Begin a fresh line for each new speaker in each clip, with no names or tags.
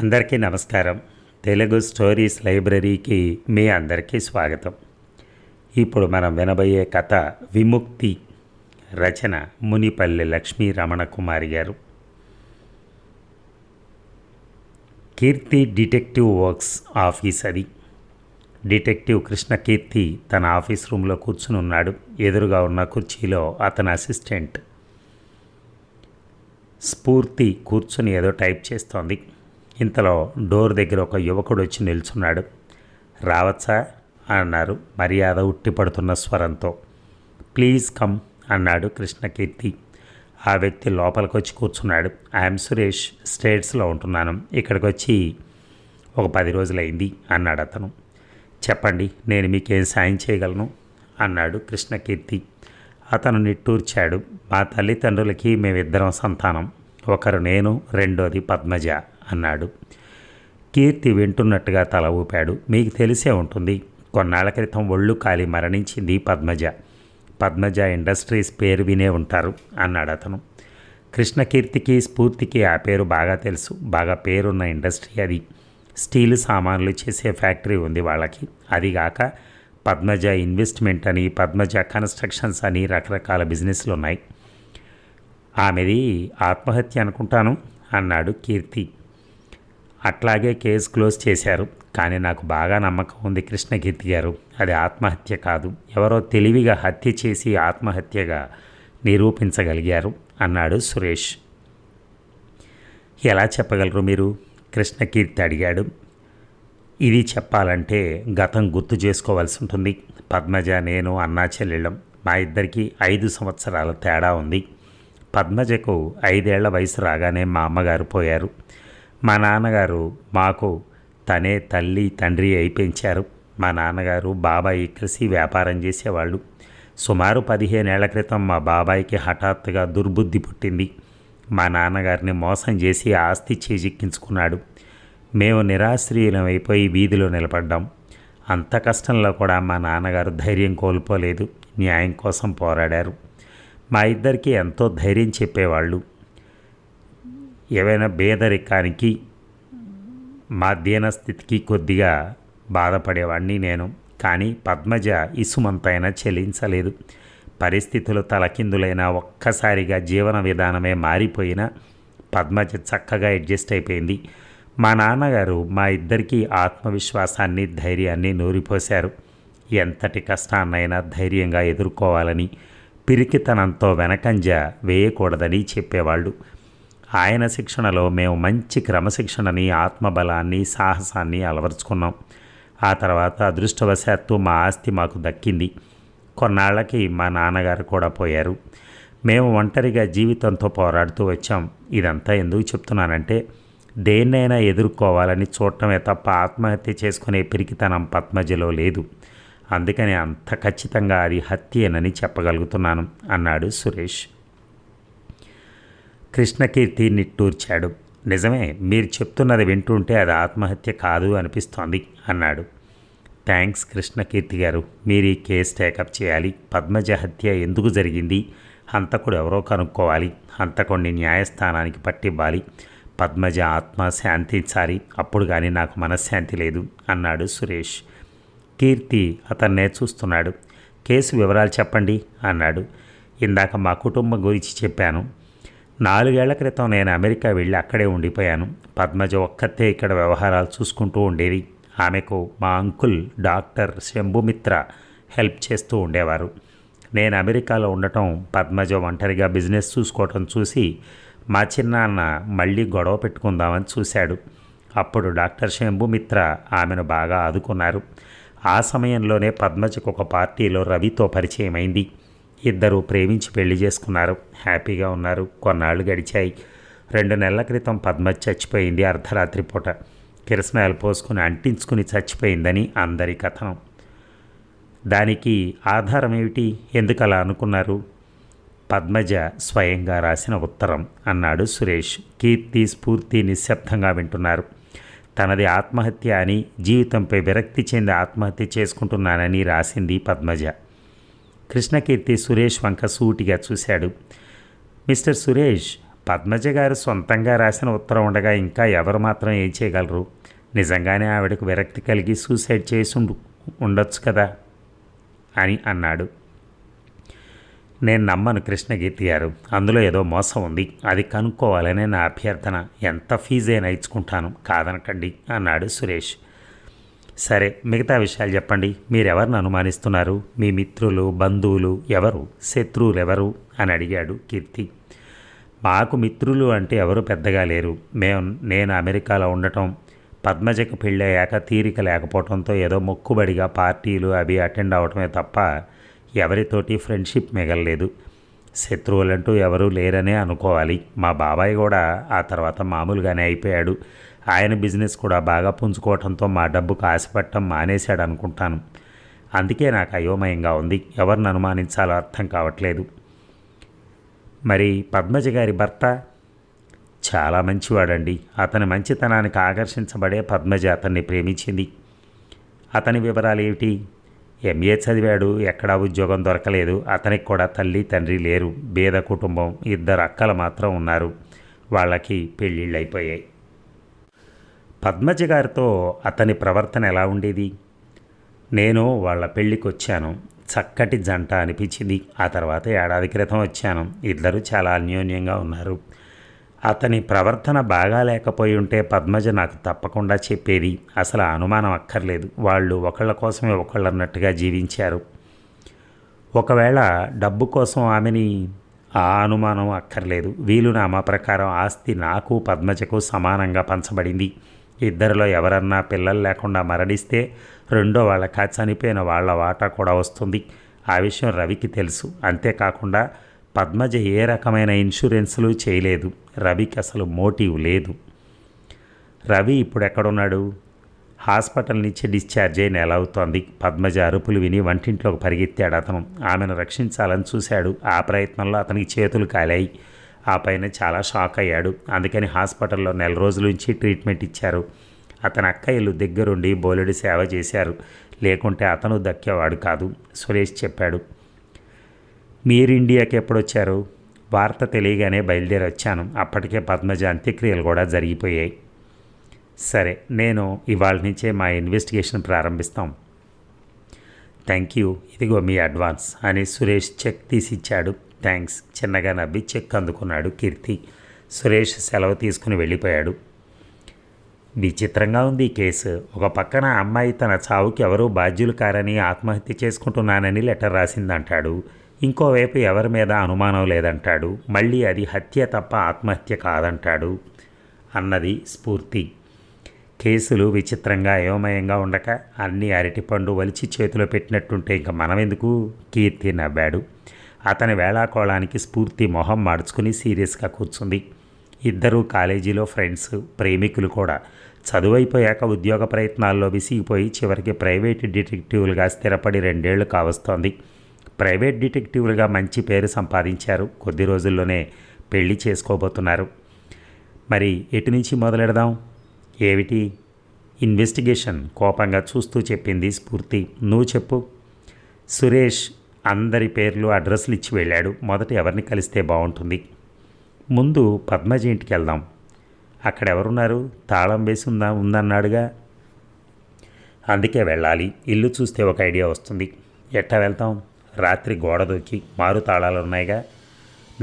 అందరికీ నమస్కారం. తెలుగు స్టోరీస్ లైబ్రరీకి మీ అందరికీ స్వాగతం. ఇప్పుడు మనం వినబోయే కథ విముక్తి. రచన మునిపల్లి లక్ష్మీ రమణ కుమారి గారు. కీర్తి డిటెక్టివ్ వర్క్స్ ఆఫీస్ అది. డిటెక్టివ్ కృష్ణకీర్తి తన ఆఫీస్ రూమ్లో కూర్చుని ఉన్నాడు. ఎదురుగా ఉన్న కుర్చీలో అతని అసిస్టెంట్ స్ఫూర్తి కూర్చుని ఏదో టైప్ చేస్తోంది. ఇంతలో డోర్ దగ్గర ఒక యువకుడు వచ్చి నిల్చున్నాడు. రావచ్చా అన్నారు మర్యాద ఉట్టిపడుతున్న స్వరంతో. ప్లీజ్ కమ్ అన్నాడు కృష్ణకీర్తి. ఆ వ్యక్తి లోపలికి వచ్చి కూర్చున్నాడు. ఐఎమ్ సురేష్, స్టేట్స్లో ఉంటున్నాను. ఇక్కడికి వచ్చి ఒక 10 రోజులైంది అన్నాడు అతను. చెప్పండి, నేను మీకేం సాయం చేయగలను అన్నాడు కృష్ణకీర్తి. అతను నిట్టూర్చాడు. మా తల్లిదండ్రులకి మేమిద్దరం సంతానం. ఒకరు నేను, రెండోది పద్మజ అన్నాడు. కీర్తి వింటున్నట్టుగా తల ఊపాడు. మీకు తెలిసే ఉంటుంది, కొన్నాళ్ల క్రితం ఒళ్ళు కాలి మరణించింది పద్మజ. పద్మజ ఇండస్ట్రీస్ పేరు వినే ఉంటారు అన్నాడు అతను. కృష్ణకీర్తికి స్ఫూర్తికి ఆ పేరు బాగా తెలుసు. బాగా పేరున్న ఇండస్ట్రీ అది. స్టీల్ సామాన్లు చేసే ఫ్యాక్టరీ ఉంది వాళ్ళకి. అదిగాక పద్మజ ఇన్వెస్ట్మెంట్ అని, పద్మజ కన్స్ట్రక్షన్స్ అని రకరకాల బిజినెస్లు ఉన్నాయి. ఆమెది ఆత్మహత్య అనుకుంటాను అన్నాడు కీర్తి. అట్లాగే కేసు క్లోజ్ చేశారు. కానీ నాకు బాగా నమ్మకం ఉంది కృష్ణకీర్తి గారు, అది ఆత్మహత్య కాదు. ఎవరో తెలివిగా హత్య చేసి ఆత్మహత్యగా నిరూపించగలిగారు అన్నాడు సురేష్. ఎలా చెప్పగలరు మీరు? కృష్ణకీర్తి అడిగాడు. ఇది చెప్పాలంటే గతం గుర్తు చేసుకోవాల్సి ఉంటుంది. పద్మజ, నేను అన్నా చెల్లెళ్ళం. మా ఇద్దరికి 5 సంవత్సరాల తేడా ఉంది. పద్మజకు 5 ఏళ్ల వయసు రాగానే మా అమ్మగారు పోయారు. మా నాన్నగారు మాకు తనే తల్లి తండ్రి అయి పెంచారు. మా నాన్నగారు బాబాయి కలిసి వ్యాపారం చేసేవాళ్ళు. సుమారు 15 ఏళ్ల క్రితం మా బాబాయికి హఠాత్తుగా దుర్బుద్ధి పుట్టింది. మా నాన్నగారిని మోసం చేసి ఆస్తి చేజిక్కించుకున్నాడు. మేము నిరాశ్రయులం అయిపోయి వీధిలో నిలబడ్డాం. అంత కష్టంలో కూడా మా నాన్నగారు ధైర్యం కోల్పోలేదు. న్యాయం కోసం పోరాడారు. మా ఇద్దరికి ఎంతో ధైర్యం చెప్పేవాళ్ళు. ఏవైనా పేదరికానికి, మా దీనస్థితికి కొద్దిగా బాధపడేవాడిని నేను. కానీ పద్మజ ఇసుమంతైనా చెల్లించలేదు. పరిస్థితులు తలకిందులైనా ఒక్కసారిగా జీవన విధానమే మారిపోయినా పద్మజ చక్కగా అడ్జస్ట్ అయిపోయింది. మా నాన్నగారు మా ఇద్దరికీ ఆత్మవిశ్వాసాన్ని, ధైర్యాన్ని నూరిపోశారు. ఎంతటి కష్టాన్నైనా ధైర్యంగా ఎదుర్కోవాలని, పిరికితనంతో వెనకంజ వేయకూడదని చెప్పేవాళ్ళు. ఆయన శిక్షణలో మేము మంచి క్రమశిక్షణని, ఆత్మబలాన్ని, సాహసాన్ని అలవరుచుకున్నాం. ఆ తర్వాత అదృష్టవశాత్తు మా ఆస్తి మాకు దక్కింది. కొన్నాళ్ళకి మా నాన్నగారు కూడా పోయారు. మేము ఒంటరిగా జీవితంతో పోరాడుతూ వచ్చాం. ఇదంతా ఎందుకు చెప్తున్నానంటే, దేన్నైనా ఎదుర్కోవాలని చూడటమే తప్ప ఆత్మహత్య చేసుకునే పిరికితనం పద్మజలో లేదు. అందుకని అంత ఖచ్చితంగా అది హత్యేనని చెప్పగలుగుతున్నాను అన్నాడు సురేష్. కృష్ణకీర్తి నిట్టూర్చాడు. నిజమే, మీరు చెప్తున్నది వింటుంటే అది ఆత్మహత్య కాదు అనిపిస్తోంది అన్నాడు. థ్యాంక్స్ కృష్ణకీర్తి గారు, మీరు ఈ కేసు టేకప్ చేయాలి. పద్మజ హత్య ఎందుకు జరిగింది, హంతకుడు ఎవరో కనుక్కోవాలి. హంతకుడిని న్యాయస్థానానికి పట్టివ్వాలి. పద్మజ ఆత్మ శాంతించాలి. అప్పుడు కానీ నాకు మనశ్శాంతి లేదు అన్నాడు సురేష్. కీర్తి అతన్నే చూస్తున్నాడు. కేసు వివరాలు చెప్పండి అన్నాడు. ఇందాక మా కుటుంబం గురించి చెప్పాను. 4 ఏళ్ల క్రితం నేను అమెరికా వెళ్ళి అక్కడే ఉండిపోయాను. పద్మజ ఒక్కతే ఇక్కడ వ్యవహారాలు చూసుకుంటూ ఉండేది. ఆమెకు మా అంకుల్ డాక్టర్ శంభుమిత్ర హెల్ప్ చేస్తూ ఉండేవారు. నేను అమెరికాలో ఉండటం, పద్మజ ఒంటరిగా బిజినెస్ చూసుకోవటం చూసి మా చిన్నాన్న మళ్ళీ గొడవ పెట్టుకుందామని చూశాడు. అప్పుడు డాక్టర్ శంభుమిత్ర ఆమెను బాగా ఆదుకున్నారు. ఆ సమయంలోనే పద్మజకు ఒక పార్టీలో రవితో పరిచయం అయింది. ఇద్దరూ ప్రేమించి పెళ్లి చేసుకున్నారు. హ్యాపీగా ఉన్నారు. కొన్నాళ్ళు గడిచాయి. 2 నెలల క్రితం పద్మజ చచ్చిపోయింది. అర్ధరాత్రి పూట కిరసనాయలు పోసుకుని అంటించుకుని చచ్చిపోయిందని అందరి కథనం. దానికి ఆధారం ఏమిటి? ఎందుకు అలా అనుకున్నారు? పద్మజ స్వయంగా రాసిన ఉత్తరం అన్నాడు సురేష్. కీర్తి, స్ఫూర్తి నిశ్శబ్దంగా వింటున్నారు. తనది ఆత్మహత్య అని, జీవితంపై విరక్తి చెంది ఆత్మహత్య చేసుకుంటున్నానని రాసింది పద్మజ. కృష్ణకీర్తి సురేష్ వంక సూటిగా చూశాడు. మిస్టర్ సురేష్, పద్మజ గారు సొంతంగా రాసిన ఉత్తరం ఉండగా ఇంకా ఎవరు మాత్రం ఏం చేయగలరు? నిజంగానే ఆవిడకు విరక్తి కలిగి సూసైడ్ చేసి ఉండొచ్చు కదా అని అన్నాడు. నేను నమ్మను కృష్ణకీర్తి గారు, అందులో ఏదో మోసం ఉంది, అది కనుక్కోవాలనే నా అభ్యర్థన. ఎంత ఫీజైనా ఇచ్చుకుంటాను, కాదనకండి అన్నాడు సురేష్. సరే, మిగతా విషయాలు చెప్పండి. మీరెవరిని అనుమానిస్తున్నారు? మీ మిత్రులు, బంధువులు ఎవరు, శత్రువులు ఎవరు అని అడిగాడు కీర్తి. మాకు మిత్రులు అంటే ఎవరు పెద్దగా లేరు. నేను అమెరికాలో ఉండటం, పద్మజకు పెళ్ళయ్యాక తీరిక లేకపోవడంతో ఏదో మొక్కుబడిగా పార్టీలు అవి అటెండ్ అవటమే తప్ప ఎవరితోటి ఫ్రెండ్షిప్ మిగలలేదు. శత్రువులంటూ ఎవరూ లేరనే అనుకోవాలి. మా బాబాయ్ కూడా ఆ తర్వాత మామూలుగానే అయిపోయాడు. ఆయన బిజినెస్ కూడా బాగా పుంజుకోవడంతో మా డబ్బుకు ఆశపడటం మానేశాడు అనుకుంటాను. అందుకే నాకు అయోమయంగా ఉంది. ఎవరిని అనుమానించాలో అర్థం కావట్లేదు. మరి పద్మజ గారి భర్త చాలా మంచివాడండి. అతని మంచితనానికి ఆకర్షించబడే పద్మజ అతన్ని ప్రేమించింది. అతని వివరాలు ఏమిటి? ఎంఏ చదివాడు, ఎక్కడా ఉద్యోగం దొరకలేదు. అతనికి కూడా తల్లి తండ్రి లేరు. బీద కుటుంబం. 2 అక్కలు మాత్రం ఉన్నారు. వాళ్ళకి పెళ్ళిళ్ళు అయిపోయాయి. పద్మజ గారితో అతని ప్రవర్తన ఎలా ఉండేది? నేను వాళ్ళ పెళ్ళికి వచ్చాను. చక్కటి జంట అనిపించింది. ఆ తర్వాత ఏడాది క్రితం వచ్చాను. ఇద్దరు చాలా అన్యోన్యంగా ఉన్నారు. అతని ప్రవర్తన బాగా లేకపోయి ఉంటే పద్మజ నాకు తప్పకుండా చెప్పేది. అసలు అనుమానం అక్కర్లేదు. వాళ్ళు ఒకళ్ళ కోసమే ఒకళ్ళు అన్నట్టుగా జీవించారు. ఒకవేళ డబ్బు కోసం ఆమెని ఆ అనుమానం అక్కర్లేదు. వీలునామా ప్రకారం ఆస్తి నాకు పద్మజకు సమానంగా పంచబడింది. ఇద్దరిలో ఎవరన్నా పిల్లలు లేకుండా మరణిస్తే రెండో వాళ్ళకి చనిపోయిన వాళ్ళ వాటా కూడా వస్తుంది. ఆ విషయం రవికి తెలుసు. అంతేకాకుండా పద్మజ ఏ రకమైన ఇన్సూరెన్సులు చేయలేదు. రవికి అసలు మోటివ్ లేదు. రవి ఇప్పుడు ఎక్కడున్నాడు? హాస్పిటల్ నుంచి డిశ్చార్జ్ అయి నెల అవుతోంది. పద్మజ అరుపులు విని వంటింట్లోకి పరిగెత్తాడు అతను. ఆమెను రక్షించాలని చూశాడు. ఆ ప్రయత్నంలో అతనికి చేతులు కాలాయి. ఆ పైన చాలా షాక్ అయ్యాడు. అందుకని హాస్పిటల్లో 1 నెల రోజుల నుంచి ట్రీట్మెంట్ ఇచ్చారు. అతని అక్కయ్యలు దగ్గరుండి బోలెడు సేవ చేశారు. లేకుంటే అతను దక్కేవాడు కాదు. సురేష్ చెప్పాడు. మీరు ఇండియాకి ఎప్పుడొచ్చారు? వార్త తెలియగానే బయలుదేరి వచ్చాను. అప్పటికే పద్మజ అంత్యక్రియలు కూడా జరిగిపోయాయి. సరే, నేను ఇవాళ నుంచే మా ఇన్వెస్టిగేషన్ ప్రారంభిస్తాం. థ్యాంక్ యూ, ఇదిగో మీ అడ్వాన్స్ అని సురేష్ చెక్ తీసిచ్చాడు. థ్యాంక్స్, చిన్నగా నవ్వి చెక్ అందుకున్నాడు కీర్తి. సురేష్ సెలవు తీసుకుని వెళ్ళిపోయాడు. విచిత్రంగా ఉంది ఈ కేసు. ఒక పక్కన అమ్మాయి తన చావుకి ఎవరూ బాధ్యులు కారని ఆత్మహత్య చేసుకుంటున్నానని లెటర్ రాసిందంటాడు. ఇంకోవైపు ఎవరి మీద అనుమానం లేదంటాడు. మళ్ళీ అది హత్య తప్ప ఆత్మహత్య కాదంటాడు అన్నది స్ఫూర్తి. కేసులు విచిత్రంగా అయోమయంగా ఉండక అన్నీ అరటిపండు వలిచి చేతిలో పెట్టినట్టుంటే ఇంక మనమెందుకు? కీర్తి నవ్వాడు. అతని వేళాకోళానికి స్ఫూర్తి మొహం మార్చుకుని సీరియస్గా కూర్చుంది. ఇద్దరూ కాలేజీలో ఫ్రెండ్స్, ప్రేమికులు కూడా. చదువైపోయాక ఉద్యోగ ప్రయత్నాల్లో విసిగిపోయి చివరికి ప్రైవేట్ డిటెక్టివ్లుగా స్థిరపడి 2 ఏళ్లు కావస్తోంది. ప్రైవేట్ డిటెక్టివ్లుగా మంచి పేరు సంపాదించారు. కొద్ది రోజుల్లోనే పెళ్లి చేసుకోబోతున్నారు. మరి ఎటు నుంచి మొదలెడదాం? ఏమిటి? ఇన్వెస్టిగేషన్ కోపంగా చూస్తూ చెప్పింది స్ఫూర్తి. నువ్వు చెప్పు. సురేష్ అందరి పేర్లు అడ్రస్లు ఇచ్చి వెళ్ళాడు. మొదట ఎవరిని కలిస్తే బాగుంటుంది? ముందు పద్మజ ఇంటికి వెళ్దాం. అక్కడ ఎవరున్నారు? తాళం వేసి ఉందన్నాడుగా. అందుకే వెళ్ళాలి. ఇల్లు చూస్తే ఒక ఐడియా వస్తుంది. ఎట్టా వెళ్తాం? రాత్రి గోడ దూకి. మారు తాళాలు ఉన్నాయిగా.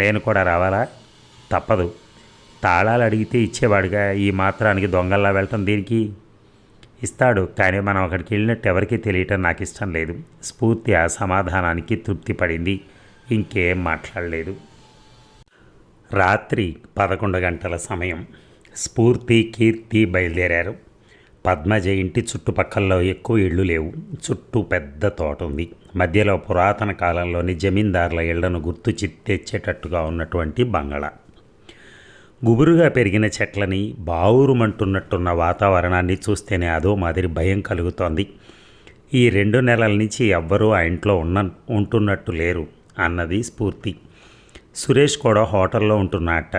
నేను కూడా రావాలా? తప్పదు. తాళాలు అడిగితే ఇచ్చేవాడుగా. ఈ మాత్రానికి దొంగల్లా వెళ్ళటం దీనికి? ఇస్తాడు, కానీ మనం అక్కడికి వెళ్ళినట్టు ఎవరికీ తెలియటం నాకు ఇష్టం లేదు. స్ఫూర్తి ఆ సమాధానానికి తృప్తి పడింది. ఇంకేం మాట్లాడలేదు. రాత్రి 11 గంటల సమయం. స్ఫూర్తి, కీర్తి బయలుదేరారు. పద్మజ ఇంటి చుట్టుపక్కల్లో ఎక్కువ ఇళ్ళు లేవు. చుట్టూ పెద్ద తోట ఉంది. మధ్యలో పురాతన కాలంలోని జమీందారుల ఇళ్లను గుర్తు తెచ్చేటట్టుగా ఉన్నటువంటి బంగళా. గుబురుగా పెరిగిన చెట్లని, బావురుమంటున్నట్టున్న వాతావరణాన్ని చూస్తేనే అదో మాదిరి భయం కలుగుతోంది. ఈ 2 నెలల నుంచి ఎవ్వరూ ఆ ఇంట్లో ఉంటున్నట్టు లేరు అన్నది స్ఫూర్తి. సురేష్ కూడా హోటల్లో ఉంటున్నట్ట.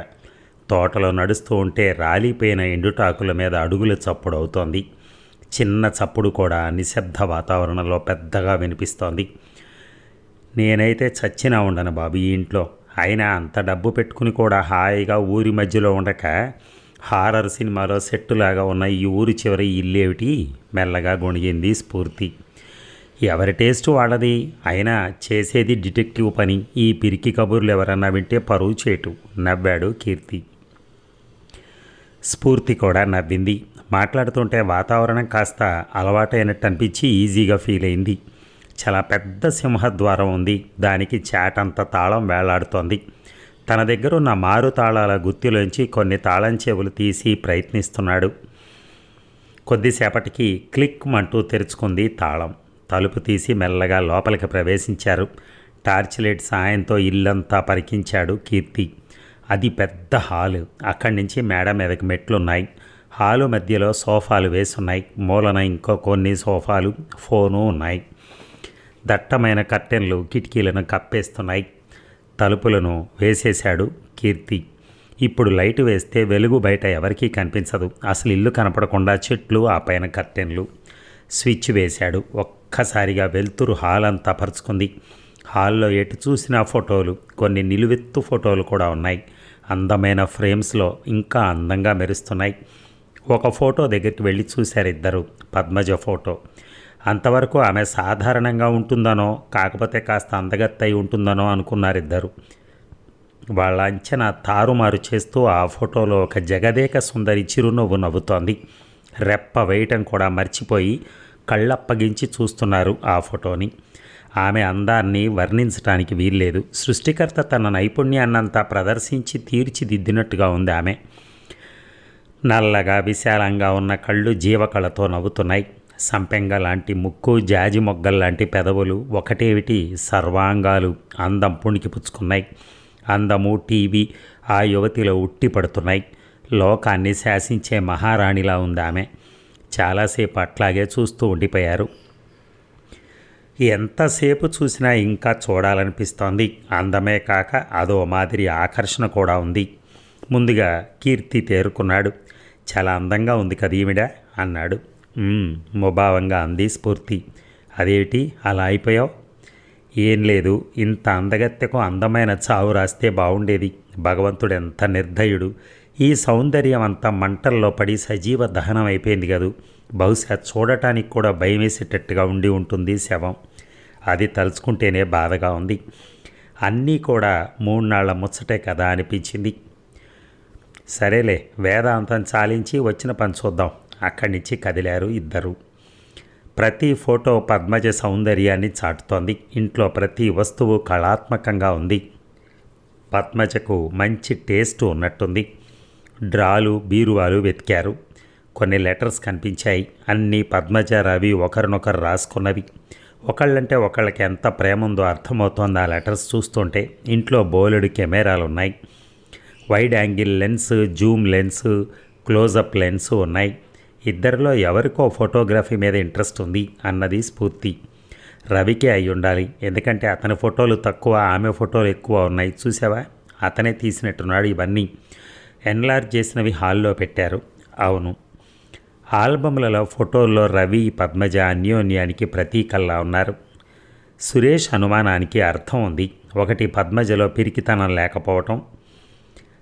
తోటలో నడుస్తూ ఉంటే రాలిపోయిన ఎండుటాకుల మీద అడుగుల చప్పుడు అవుతోంది. చిన్న చప్పుడు కూడా నిశ్శబ్ద వాతావరణంలో పెద్దగా వినిపిస్తోంది. నేనైతే చచ్చినా ఉండను బాబు ఈ ఇంట్లో అయినా అంత డబ్బు పెట్టుకుని కూడా హాయిగా ఊరి మధ్యలో ఉండక హారర్ సినిమాలో సెట్టులాగా ఉన్న ఈ ఊరి చివరి ఇల్లేమిటి మెల్లగా గొణిగింది స్ఫూర్తి. ఎవరి టేస్ట్ వాళ్ళది. అయినా చేసేది డిటెక్టివ్ పని. ఈ పిరికి కబుర్లు ఎవరన్నా వింటే పరువు చేటు నవ్వాడు కీర్తి. స్ఫూర్తి కూడా నవ్వింది. మాట్లాడుతుంటే వాతావరణం కాస్త అలవాటైనట్టు అనిపించి ఈజీగా ఫీల్ అయింది. చాలా పెద్ద సింహద్వారం ఉంది. దానికి చాటంత తాళం వేలాడుతోంది. తన దగ్గర ఉన్న మారు తాళాల గుత్తిలోంచి కొన్ని తాళం చెవులు తీసి ప్రయత్నిస్తున్నాడు. కొద్దిసేపటికి క్లిక్ అంటూ తెరుచుకుంది తాళం. తలుపు తీసి మెల్లగా లోపలికి ప్రవేశించారు. టార్చ్ లైట్ సాయంతో ఇల్లంతా పరికించాడు కీర్తి. అది పెద్ద హాలు. అక్కడి నుంచి మేడ మీదకి మెట్లున్నాయి. హాలు మధ్యలో సోఫాలు వేసున్నాయి. మూలన ఇంకో కొన్ని సోఫాలు, ఫోను ఉన్నాయి. దట్టమైన కర్టెన్లు కిటికీలను కప్పేస్తున్నాయి. తలుపులను వేసేశాడు కీర్తి. ఇప్పుడు లైటు వేస్తే వెలుగు బయట ఎవరికీ కనిపించదు. అసలు ఇల్లు కనపడకుండా చెట్లు, ఆ పైన కర్టెన్లు. స్విచ్ వేశాడు. ఒక్కసారిగా వెలుతురు హాల్ అంతా పరుచుకుంది. హాల్లో ఎటు చూసినా ఫోటోలు, కొన్ని నిలువెత్తు ఫోటోలు కూడా ఉన్నాయి. అందమైన ఫ్రేమ్స్లో ఇంకా అందంగా మెరుస్తున్నాయి. ఒక ఫోటో దగ్గరికి వెళ్ళి చూశారు ఇద్దరు. పద్మజ ఫోటో. అంతవరకు ఆమె సాధారణంగా ఉంటుందనో, కాకపోతే కాస్త అందగత్తై ఉంటుందనో అనుకున్నారిద్దరు. వాళ్ళ అంచనా తారుమారు చేస్తూ ఆ ఫోటోలో ఒక జగదేక సుందరి చిరునవ్వు నవ్వుతోంది. రెప్ప వేయటం కూడా మర్చిపోయి కళ్ళప్పగించి చూస్తున్నారు ఆ ఫోటోని. ఆమె అందాన్ని వర్ణించటానికి వీల్లేదు. సృష్టికర్త తన నైపుణ్యాన్నంతా ప్రదర్శించి తీర్చిదిద్దినట్టుగా ఉంది ఆమె. నల్లగా విశాలంగా ఉన్న కళ్ళు జీవకళతో నవ్వుతున్నాయి. సంపెంగ లాంటి ముక్కు, జాజి మొగ్గల్లాంటి పెదవులు, ఒకటేమిటి సర్వాంగాలు అందం పుణికి పుచ్చుకున్నాయి. అందము, టీవీ ఆ యువతిలో ఉట్టి పడుతున్నాయి. లోకాన్ని శాసించే మహారాణిలా ఉంది ఆమె. చాలాసేపు అట్లాగే చూస్తూ ఉండిపోయారు. ఎంతసేపు చూసినా ఇంకా చూడాలనిపిస్తోంది. అందమే కాక అదో మాదిరి ఆకర్షణ కూడా ఉంది. ముందుగా కీర్తి తేరుకున్నాడు. చాలా అందంగా ఉంది కదా ఈవిడ అన్నాడు. ముభావంగా అంది స్ఫూర్తి. అదేమిటి అలా అయిపోయావు? ఏం లేదు, ఇంత అందగత్తెకు అందమైన చావు రాస్తే బాగుండేది. భగవంతుడు ఎంత నిర్దయుడు. ఈ సౌందర్యం అంతా మంటల్లో పడి సజీవ దహనం అయిపోయింది కదూ. బహుశా చూడటానికి కూడా భయం వేసేటట్టుగా ఉండి ఉంటుంది శవం. అది తలుచుకుంటేనే బాధగా ఉంది. అన్నీ కూడా 3 నాళ్ల ముచ్చటే కదా అనిపించింది. సరేలే, వేదాంతం చాలించి వచ్చిన పని చూద్దాం. అక్కడి నుంచి కదిలారు ఇద్దరు. ప్రతి ఫోటో పద్మజ సౌందర్యాన్ని చాటుతోంది. ఇంట్లో ప్రతి వస్తువు కళాత్మకంగా ఉంది. పద్మజకు మంచి టేస్ట్ ఉన్నట్టుంది. డ్రాలు, బీరువాలు వెతికారు. కొన్ని లెటర్స్ కనిపించాయి. అన్నీ పద్మజ, రవి ఒకరినొకరు రాసుకున్నవి. ఒకళ్ళంటే ఒకళ్ళకి ఎంత ప్రేమ ఉందో అర్థమవుతోంది ఆ లెటర్స్ చూస్తుంటే. ఇంట్లో బోలెడు కెమెరాలు ఉన్నాయి. Wide angle lens, zoom lens, close up lens ఉన్నాయి. ఇద్దరిలో ఎవరికో ఫోటోగ్రఫీ మీద ఇంట్రెస్ట్ ఉంది అన్నది స్ఫూర్తి. రవికే అయి ఉండాలి. ఎందుకంటే అతని ఫోటోలు తక్కువ, ఆమె ఫోటోలు ఎక్కువ ఉన్నాయి. చూసావా, అతనే తీసినట్టున్నాడు. ఇవన్నీ ఎన్లార్జ్ చేసినవి హాల్లో పెట్టారు. అవును, ఆల్బమ్లలో ఫోటోల్లో రవి, పద్మజ అన్యోన్యానికి ప్రతీకల్లా ఉన్నారు. సురేష్ అనుమానానికి అర్థం ఉంది. ఒకటి, పద్మజలో పిరికితనం లేకపోవటం.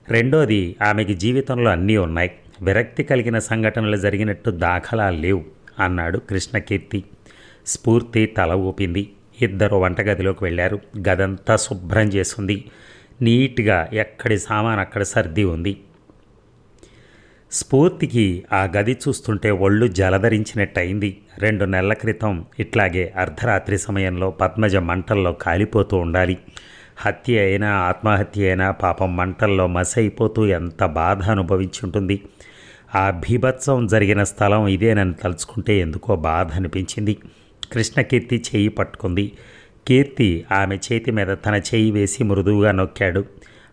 రెండోది, ఆమెకి జీవితంలో అన్నీ ఉన్నాయి. విరక్తి కలిగిన సంఘటనలు జరిగినట్టు దాఖలాలు లేవు అన్నాడు కృష్ణకీర్తి. స్ఫూర్తి తల ఊపింది. ఇద్దరు వంటగదిలోకి వెళ్ళారు. గదంతా శుభ్రం చేసింది. నీట్గా ఎక్కడి సామాన్ అక్కడ సర్ది ఉంది. స్ఫూర్తికి ఆ గది చూస్తుంటే ఒళ్ళు జలధరించినట్టయింది. 2 నెలల క్రితం ఇట్లాగే అర్ధరాత్రి సమయంలో పద్మజ మంటల్లో కాలిపోతూ ఉండాలి. హత్య అయినా ఆత్మహత్య అయినా పాపం మంటల్లో మసైపోతూ ఎంత బాధ అనుభవించుంటుంది. ఆ భీభత్సం జరిగిన స్థలం ఇదేనని తలుచుకుంటే ఎందుకో బాధ అనిపించింది. కృష్ణకీర్తి చెయ్యి పట్టుకుంది. కీర్తి ఆమె చేతి మీద తన చెయ్యి వేసి మృదువుగా నొక్కాడు.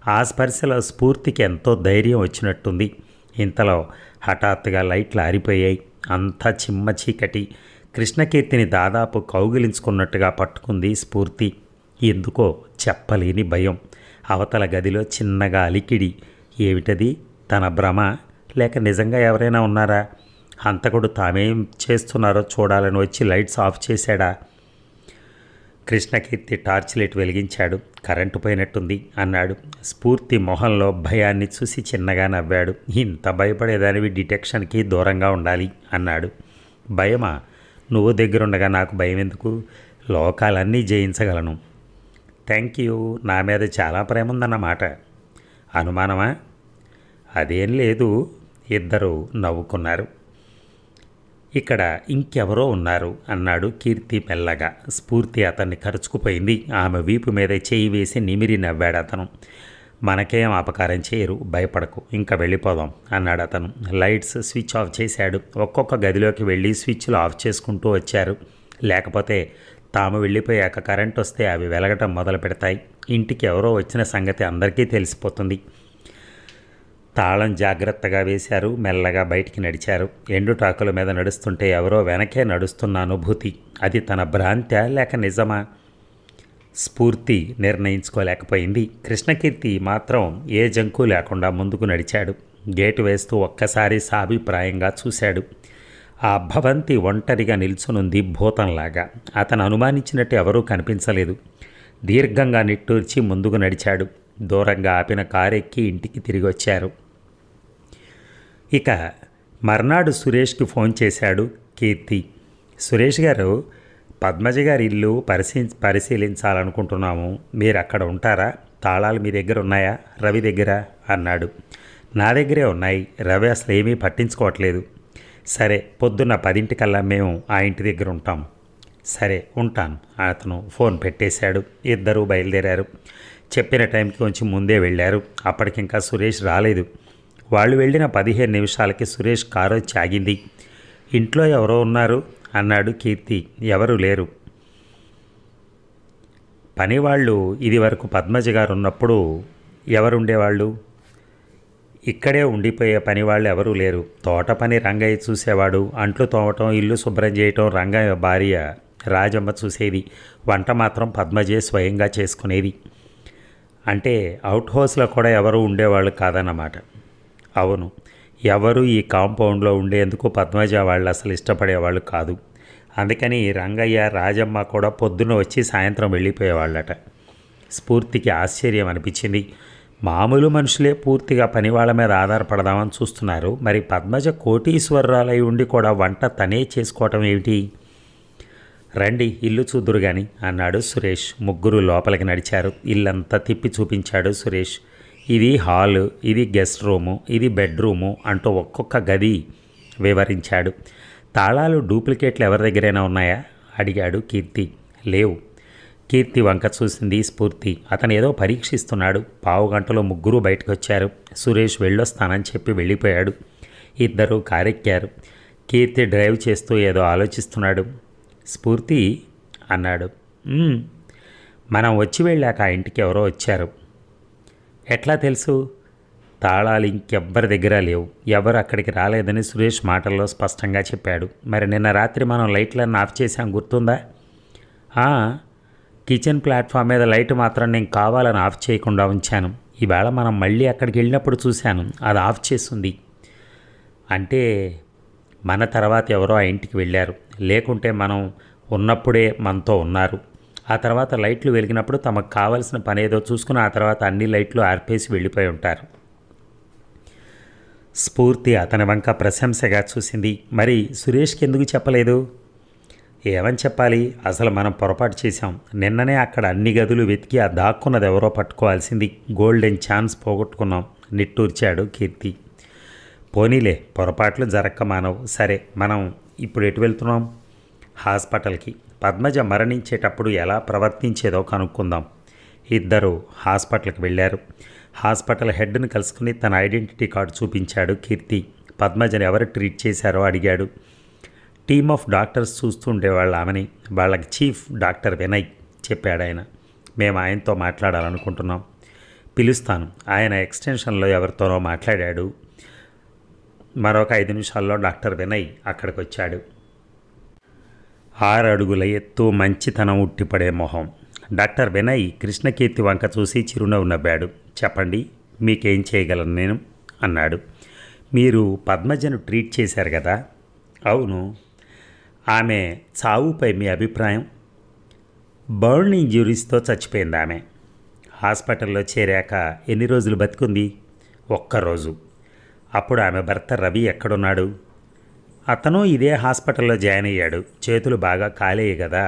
ఆ స్పర్శలో స్ఫూర్తికి ఎంతో ధైర్యం వచ్చినట్టుంది. ఇంతలో హఠాత్తుగా లైట్లు ఆరిపోయాయి. అంతా చిమ్మ చీకటి. కృష్ణకీర్తిని దాదాపు కౌగిలించుకున్నట్టుగా పట్టుకుంది స్ఫూర్తి. ఎందుకో చెప్పలేని భయం. అవతల గదిలో చిన్నగా అలికిడి. ఏమిటది? తన భ్రమ లేక నిజంగా ఎవరైనా ఉన్నారా? హంతకుడు తామేం చేస్తున్నారో చూడాలని వచ్చి లైట్స్ ఆఫ్ చేశాడా? కృష్ణకీర్తి టార్చ్ లైట్ వెలిగించాడు. కరెంటు పోయినట్టుంది అన్నాడు. స్ఫూర్తి మొహంలో భయాన్ని చూసి చిన్నగా నవ్వాడు. ఇంత భయపడేదానివి డిటెక్షన్కి దూరంగా ఉండాలి అన్నాడు. భయమా? నువ్వు దగ్గరుండగా నాకు భయం ఎందుకు? లోకాలన్నీ జయించగలను. థ్యాంక్ యూ, నా మీద చాలా ప్రేమ ఉందన్నమాట. అనుమానమా? అదేం లేదు. ఇద్దరు నవ్వుకున్నారు. ఇక్కడ ఇంకెవరో ఉన్నారు అన్నాడు కీర్తి మెల్లగా. స్ఫూర్తి అతన్ని కరుచుకుపోయింది. ఆమె వీపు మీద చేయి వేసి నిమిరి నవ్వాడు అతను. మనకేం అపకారం చేయరు, భయపడకు, ఇంకా వెళ్ళిపోదాం అన్నాడు అతను. లైట్స్ స్విచ్ ఆఫ్ చేశాడు. ఒక్కొక్క గదిలోకి వెళ్ళి స్విచ్లు ఆఫ్ చేసుకుంటూ వచ్చారు. లేకపోతే తాము వెళ్ళిపోయాక కరెంట్ వస్తే అవి వెలగటం మొదలు పెడతాయి. ఇంటికి ఎవరో వచ్చిన సంగతి అందరికీ తెలిసిపోతుంది. తాళం జాగ్రత్తగా వేశారు. మెల్లగా బయటికి నడిచారు. ఎండుటాకుల మీద నడుస్తుంటే ఎవరో వెనకే నడుస్తున్న అనుభూతి. అది తన భ్రాంత్యా లేక నిజమా? స్ఫూర్తి నిర్ణయించుకోలేకపోయింది. కృష్ణకీర్తి మాత్రం ఏ జంకు లేకుండా ముందుకు నడిచాడు. గేటు వేస్తూ ఒక్కసారి సాభిప్రాయంగా చూశాడు. ఆ భవంతి ఒంటరిగా నిల్చునుంది భూతంలాగా. అతను అనుమానించినట్టు ఎవరూ కనిపించలేదు. దీర్ఘంగా నిట్టూర్చి ముందుకు నడిచాడు. దూరంగా ఆపిన కారెక్కి ఇంటికి తిరిగి వచ్చారు. ఇక మర్నాడు సురేష్కి ఫోన్ చేశాడు కీర్తి. సురేష్ గారు, పద్మజ గారి ఇల్లు పరిశీలించాలనుకుంటున్నాము. మీరు అక్కడ ఉంటారా? తాళాలు మీ దగ్గర ఉన్నాయా? రవి దగ్గర అన్నాడు. నా దగ్గరే ఉన్నాయి. రవి అసలు ఏమీ పట్టించుకోవట్లేదు. సరే, పొద్దున్న 10 మేము ఆ ఇంటి దగ్గర ఉంటాం. సరే, ఉంటాను. అతను ఫోన్ పెట్టేశాడు. ఇద్దరూ బయలుదేరారు. చెప్పిన టైంకి కొంచెం ముందే వెళ్ళారు. అప్పటికింకా సురేష్ రాలేదు. వాళ్ళు వెళ్ళిన 15 నిమిషాలకి సురేష్ కారు వచ్చి ఆగింది. ఇంట్లో ఎవరో ఉన్నారు అన్నాడు కీర్తి. ఎవరు లేరు. పనివాళ్ళు ఇది వరకు పద్మజ గారు ఉన్నప్పుడు ఎవరుండేవాళ్ళు? ఇక్కడే ఉండిపోయే పనివాళ్ళు ఎవరూ లేరు. తోట పని రంగయ్య చూసేవాడు. అంట్లు తోమటం, ఇల్లు శుభ్రం చేయటం రంగయ్య భార్య రాజమ్మ చూసేది. వంట మాత్రం పద్మజే స్వయంగా చేసుకునేది. అంటే అవుట్ హౌస్లో కూడా ఎవరు ఉండేవాళ్ళు కాదన్నమాట. అవును, ఎవరు ఈ కాంపౌండ్లో ఉండేందుకు పద్మజ వాళ్ళు అసలు ఇష్టపడేవాళ్ళు కాదు. అందుకని రంగయ్య రాజమ్మ కూడా పొద్దున్న వచ్చి సాయంత్రం వెళ్ళిపోయేవాళ్ళట. స్ఫూర్తికి ఆశ్చర్యం అనిపించింది. మామూలు మనుషులే పూర్తిగా పనివాళ్ళ మీద ఆధారపడదామని చూస్తున్నారు. మరి పద్మజ కోటీశ్వరరాలై ఉండి కూడా వంట తనే చేసుకోవటం ఏమిటి? రండి, ఇల్లు చూద్దురు గాని అన్నాడు సురేష్. ముగ్గురు లోపలికి నడిచారు. ఇల్లంతా తిప్పి చూపించాడు సురేష్. ఇది హాలు, ఇది గెస్ట్ రూము, ఇది బెడ్రూము అంటూ ఒక్కొక్క గది వివరించాడు. తాళాలు డూప్లికేట్లు ఎవరి దగ్గరైనా ఉన్నాయా అడిగాడు కీర్తి. లేవు. కీర్తి వంక చూసింది స్ఫూర్తి. అతను ఏదో పరీక్షిస్తున్నాడు. 15 గంటలో ముగ్గురు బయటకు వచ్చారు. సురేష్ వెళ్ళొస్తానని చెప్పి వెళ్ళిపోయాడు. ఇద్దరు కారెక్కారు. కీర్తి డ్రైవ్ చేస్తూ ఏదో ఆలోచిస్తున్నాడు. స్ఫూర్తి అన్నాడు. మనం వచ్చి వెళ్ళాక ఆ ఇంటికి ఎవరో వచ్చారు. ఎట్లా తెలుసు? తాళాలు ఇంకెవ్వరి దగ్గర లేవు. ఎవరు అక్కడికి రాలేదని సురేష్ మాటల్లో స్పష్టంగా చెప్పాడు. మరి నిన్న రాత్రి మనం లైట్లను ఆఫ్ చేసాం, గుర్తుందా? కిచెన్ ప్లాట్ఫామ్ మీద లైట్ మాత్రం నేను కావాలని ఆఫ్ చేయకుండా ఉంచాను. ఈవేళ మనం మళ్ళీ అక్కడికి వెళ్ళినప్పుడు చూశాను, అది ఆఫ్ చేస్తుంది. అంటే మన తర్వాత ఎవరో ఆ ఇంటికి వెళ్ళారు. లేకుంటే మనం ఉన్నప్పుడే మనతో ఉన్నారు. ఆ తర్వాత లైట్లు వెలిగినప్పుడు తమకు కావలసిన పని ఏదో చూసుకుని ఆ తర్వాత అన్ని లైట్లు ఆర్పేసి వెళ్ళిపోయి ఉంటారు. స్ఫూర్తి అతని వంక ప్రశంసగా చూసింది. మరి సురేష్కి ఎందుకు చెప్పలేదు? ఏమని చెప్పాలి? అసలు మనం పొరపాటు చేశాం. నిన్ననే అక్కడ అన్ని గదులు వెతికి ఆ దాక్కున్నది ఎవరో పట్టుకోవాల్సింది. గోల్డెన్ ఛాన్స్ పోగొట్టుకున్నాం నిట్టూర్చాడు కీర్తి. పోనీలే, పొరపాట్లు జరక్క మానవు. సరే, మనం ఇప్పుడు ఎటు వెళ్తున్నాం? హాస్పిటల్కి. పద్మజ మరణించేటప్పుడు ఎలా ప్రవర్తించేదో కనుక్కుందాం. ఇద్దరు హాస్పిటల్కి వెళ్ళారు. హాస్పిటల్ హెడ్ని కలుసుకుని తన ఐడెంటిటీ కార్డు చూపించాడు కీర్తి. పద్మజని ఎవరు ట్రీట్ చేశారో అడిగాడు. టీమ్ ఆఫ్ డాక్టర్స్ చూస్తుండేవాళ్ళు ఆమెని. వాళ్ళకి చీఫ్ డాక్టర్ వినయ్ చెప్పాడు ఆయన. మేము ఆయనతో మాట్లాడాలనుకుంటున్నాం. పిలుస్తాను. ఆయన ఎక్స్టెన్షన్లో ఎవరితోనో మాట్లాడాడు. మరొక 5 నిమిషాల్లో డాక్టర్ వినయ్ అక్కడికి వచ్చాడు. 6 అడుగుల ఎత్తు, మంచితనం ఉట్టిపడే మొహం. డాక్టర్ వినయ్ కృష్ణకీర్తి వంక చూసి చిరునవ్వు నవ్వాడు. చెప్పండి, మీకేం చేయగలను నేను అన్నాడు. మీరు పద్మజను ట్రీట్ చేశారు కదా? అవును. ఆమె చావుపై మీ అభిప్రాయం? బర్న్ ఇంజ్యూరీస్తో చచ్చిపోయింది ఆమె. హాస్పిటల్లో చేరాక ఎన్ని రోజులు బతికుంది? ఒక్కరోజు. అప్పుడు ఆమె భర్త రవి ఎక్కడున్నాడు? అతను ఇదే హాస్పిటల్లో జాయిన్ అయ్యాడు. చేతులు బాగా కాలేయి కదా.